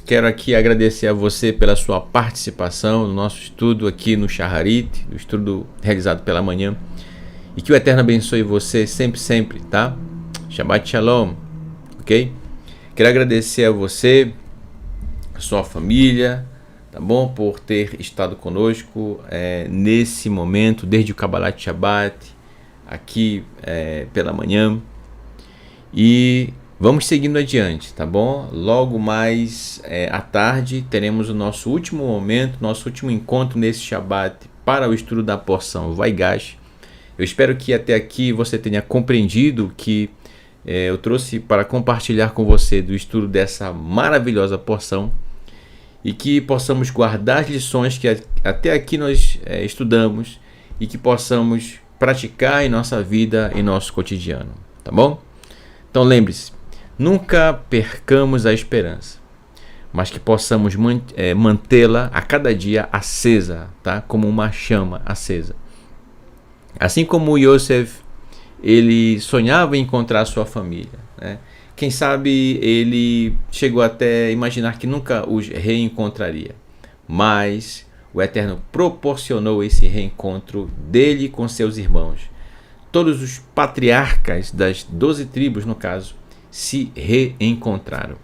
quero aqui agradecer a você pela sua participação no nosso estudo aqui no Shaharit, no estudo realizado pela manhã. E que o Eterno abençoe você sempre, sempre, tá? Shabbat Shalom, ok? Quero agradecer a você, a sua família, tá bom? Por ter estado conosco nesse momento, desde o Kabbalat Shabbat, aqui pela manhã. E vamos seguindo adiante, tá bom? Logo mais à tarde teremos o nosso último momento, nosso último encontro nesse Shabbat para o estudo da porção Vaigash. Eu espero que até aqui você tenha compreendido que eu trouxe para compartilhar com você do estudo dessa maravilhosa porção, e que possamos guardar as lições que até aqui nós estudamos e que possamos praticar em nossa vida, em nosso cotidiano, tá bom? Então lembre-se, nunca percamos a esperança, mas que possamos mantê-la a cada dia acesa, tá? Como uma chama acesa. Assim como Yosef, ele sonhava em encontrar sua família, né? Quem sabe ele chegou até a imaginar que nunca os reencontraria, mas o Eterno proporcionou esse reencontro dele com seus irmãos. Todos os patriarcas das 12 tribos, no caso, se reencontraram.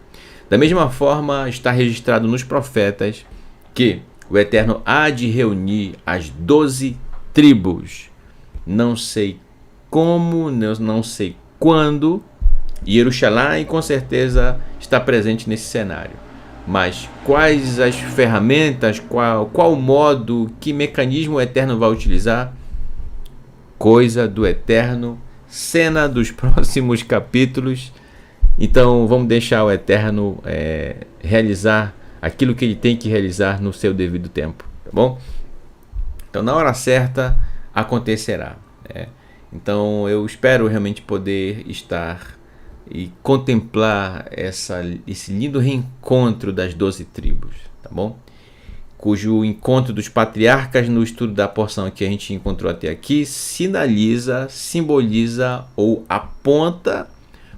Da mesma forma, está registrado nos profetas que o Eterno há de reunir as 12 tribos. Não sei como, não sei quando, e Jerusalém com certeza está presente nesse cenário. Mas quais as ferramentas, qual modo, que mecanismo o Eterno vai utilizar? Coisa do Eterno, cena dos próximos capítulos. Então vamos deixar o Eterno realizar aquilo que ele tem que realizar no seu devido tempo, tá bom? Então na hora certa acontecerá. Então eu espero realmente poder estar e contemplar esse lindo reencontro das 12 tribos, tá bom? cujo encontro dos patriarcas no estudo da porção que a gente encontrou até aqui sinaliza, simboliza ou aponta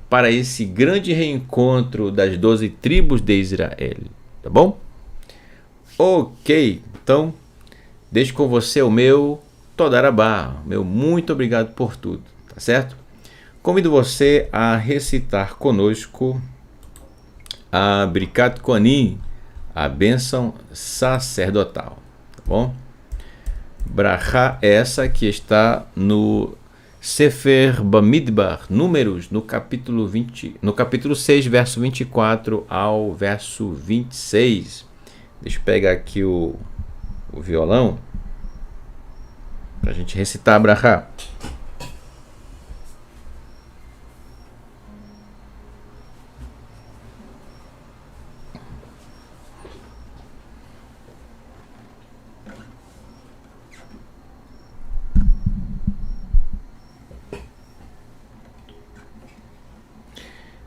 para esse grande reencontro das 12 tribos de Israel, tá bom? Ok, então deixo com você o meu Todarabá, meu muito obrigado por tudo, tá certo? Convido você a recitar conosco a Birkat Kohanim, a bênção sacerdotal, tá bom? Brachá essa que está no Sefer Bamidbar, Números, no capítulo 6, verso 24 ao verso 26. Deixa eu pegar aqui o violão para a gente recitar a Brachá.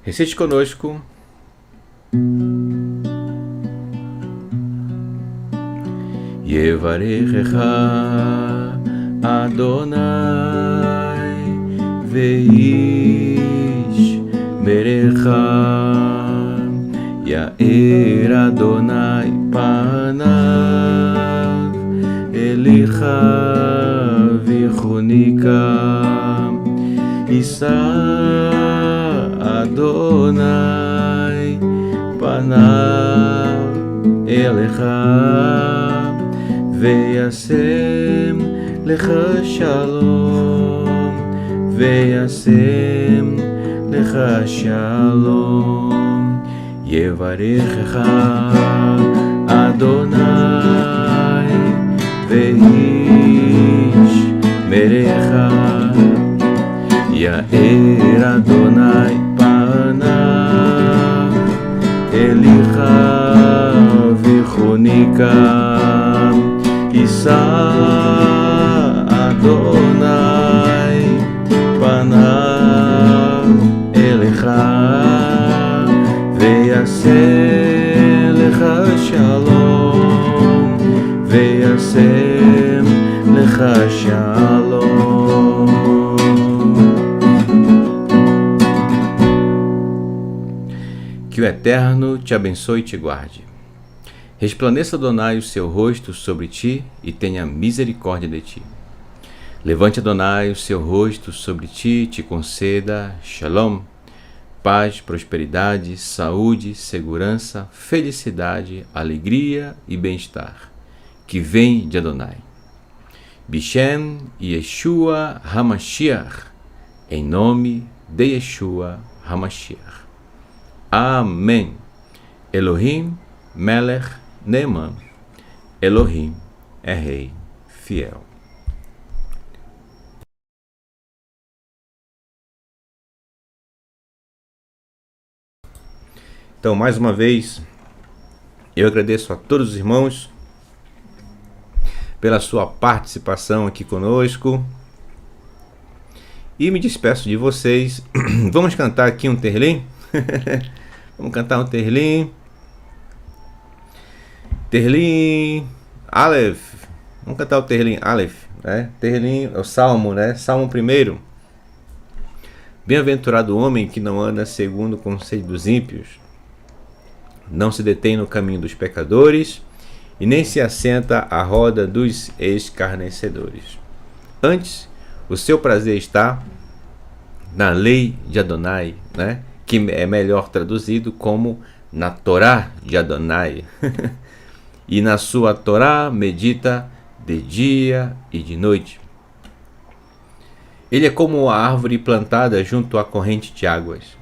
Recite conosco. Yevarechecha Adonai veish merecha Yair Adonai panav elicha vichunika Isa Adonai panav elecha Veyasem lecha shalom Veyasem lecha shalom Yevarechecha Adonai veish merecha Yair Adonai panav elicha vichunika Isa Adonai panav elecha Veyasem lecha shalom Veyasem lecha shalom. Que o Eterno te abençoe e te guarde. Resplandeça Adonai o seu rosto sobre ti e tenha misericórdia de ti. Levante Adonai o seu rosto sobre ti e te conceda Shalom, paz, prosperidade, saúde, segurança, felicidade, alegria e bem-estar, que vem de Adonai. Bishem Yeshua HaMashiach, em nome de Yeshua HaMashiach. Amém. Elohim Melech Neeman, Elohim é Rei fiel. Então, mais uma vez, eu agradeço a todos os irmãos pela sua participação aqui conosco e me despeço de vocês. Vamos cantar aqui um terlim? Vamos cantar um terlim. Terlim Aleph. Vamos cantar o Terlim Aleph, né? Terlim é o Salmo, né? Salmo 1. Bem-aventurado o homem que não anda segundo o conselho dos ímpios, não se detém no caminho dos pecadores e nem se assenta à roda dos escarnecedores. Antes, o seu prazer está na lei de Adonai, né? Que é melhor traduzido como na Torá de Adonai. E na sua Torá medita de dia e de noite. Ele é como a árvore plantada junto à corrente de águas,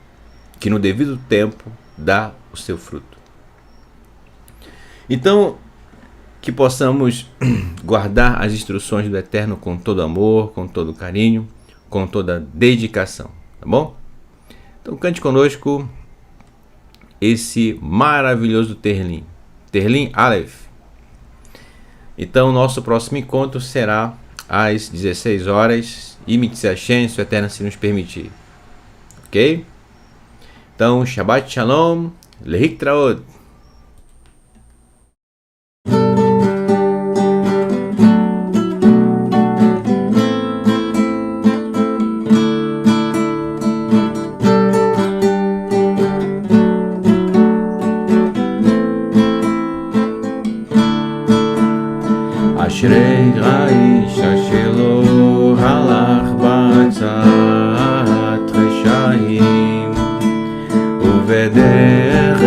que no devido tempo dá o seu fruto. Então, que possamos guardar as instruções do Eterno com todo amor, com todo carinho, com toda dedicação, tá bom? Então cante conosco esse maravilhoso Terlim. Terlim Aleph. Então, nosso próximo encontro será às 16 horas. E Mitzvah Hashem, se o Eterno se nos permitir. Ok? Então, Shabbat Shalom. Lehik Traot. ובדרך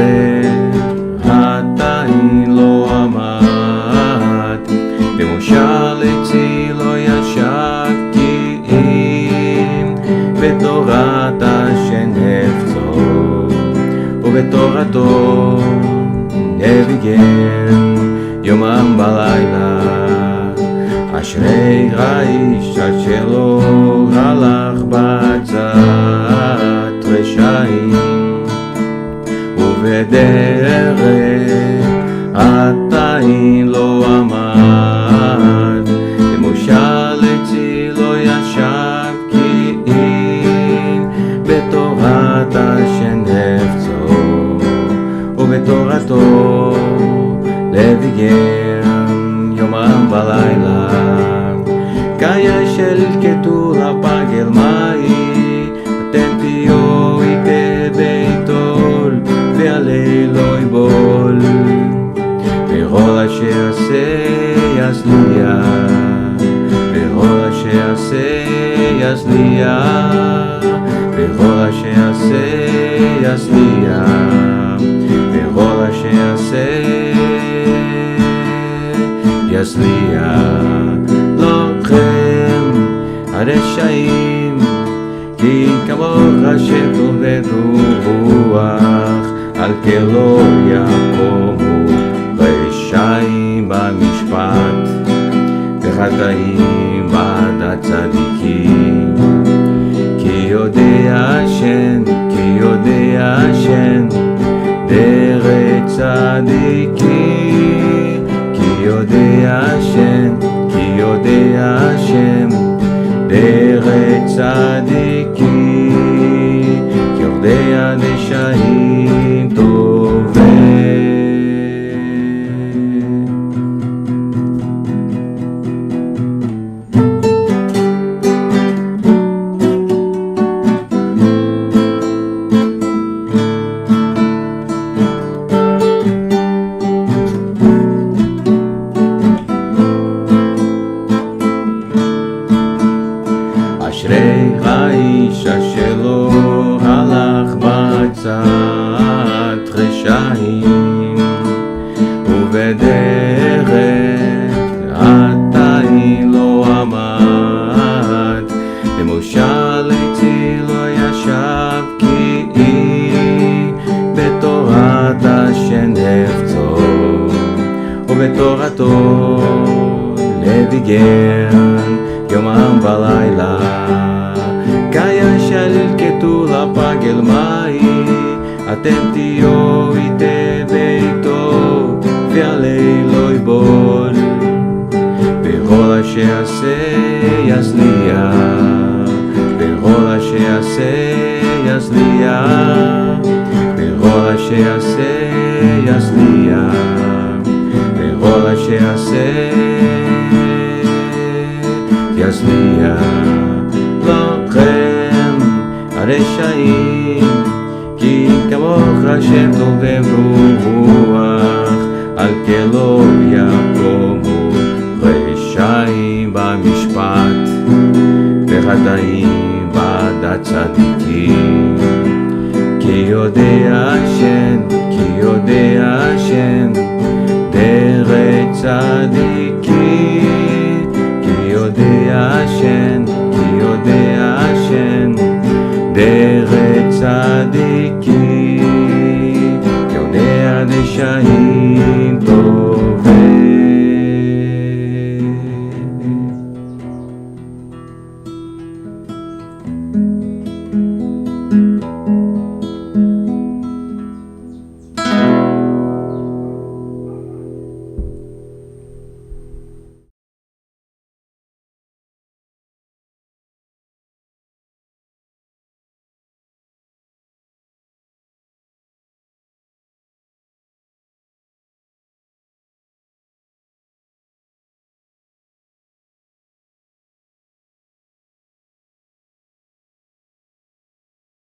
עדיין לא עמד, במושב עצי לא ישב, כי אם בתורת השם חפצו, ובתורתו נביגם יומם בלילה. אשרי האיש אשר לא הלך בעצת רשעים, ובדרך עדיין לא עמד, במושב עצי לא ישב, כי אם בתורת השם חפצו, ובתורתו נביגם יומם בלילה. קיה של כתוב הפגל מאי, אתם תהיו איתי ביתול, ועלי לא יבול. וכל אשר עשה יצליח, וכל אשר עשה יצליח, וכל אשר עשה יצליח, וכל אשר עשה יצליח. לכם הרשעים, כי כמוך שטוב ורוח, על כן לא יקומו רשעים במשפט, וחטאים בעד הצדיקים. כי יודע השם, כי יודע השם דרך צדיקים, כי יודע השם, כי יודע השם דרך צדיקים, כי יודע דשאים טובים. אשרי האיש אשר לא הלך בעצת רשעים, ובדרך עדיין לא עמד, במושב עצי לא ישב, כי אם בתורת השם חפצו, ובתורתו נביגם יומם בלילה. קיה של כתוב לפגל מאי, אתם תהיו איתי ביתו, ועלי לא יבול. וכל אשר עשה יצליח, וכל אשר עשה יצליח, וכל אשר עשה יצליח, וכל אשר עשה יצליח. לכם הרשעים, כי כמוך השם טוב ורוח, על כן לא יקומו רשעים במשפט, וחטאים בעד הצדיקים. כי יודע השם, כי יודע השם דרך צדיקים,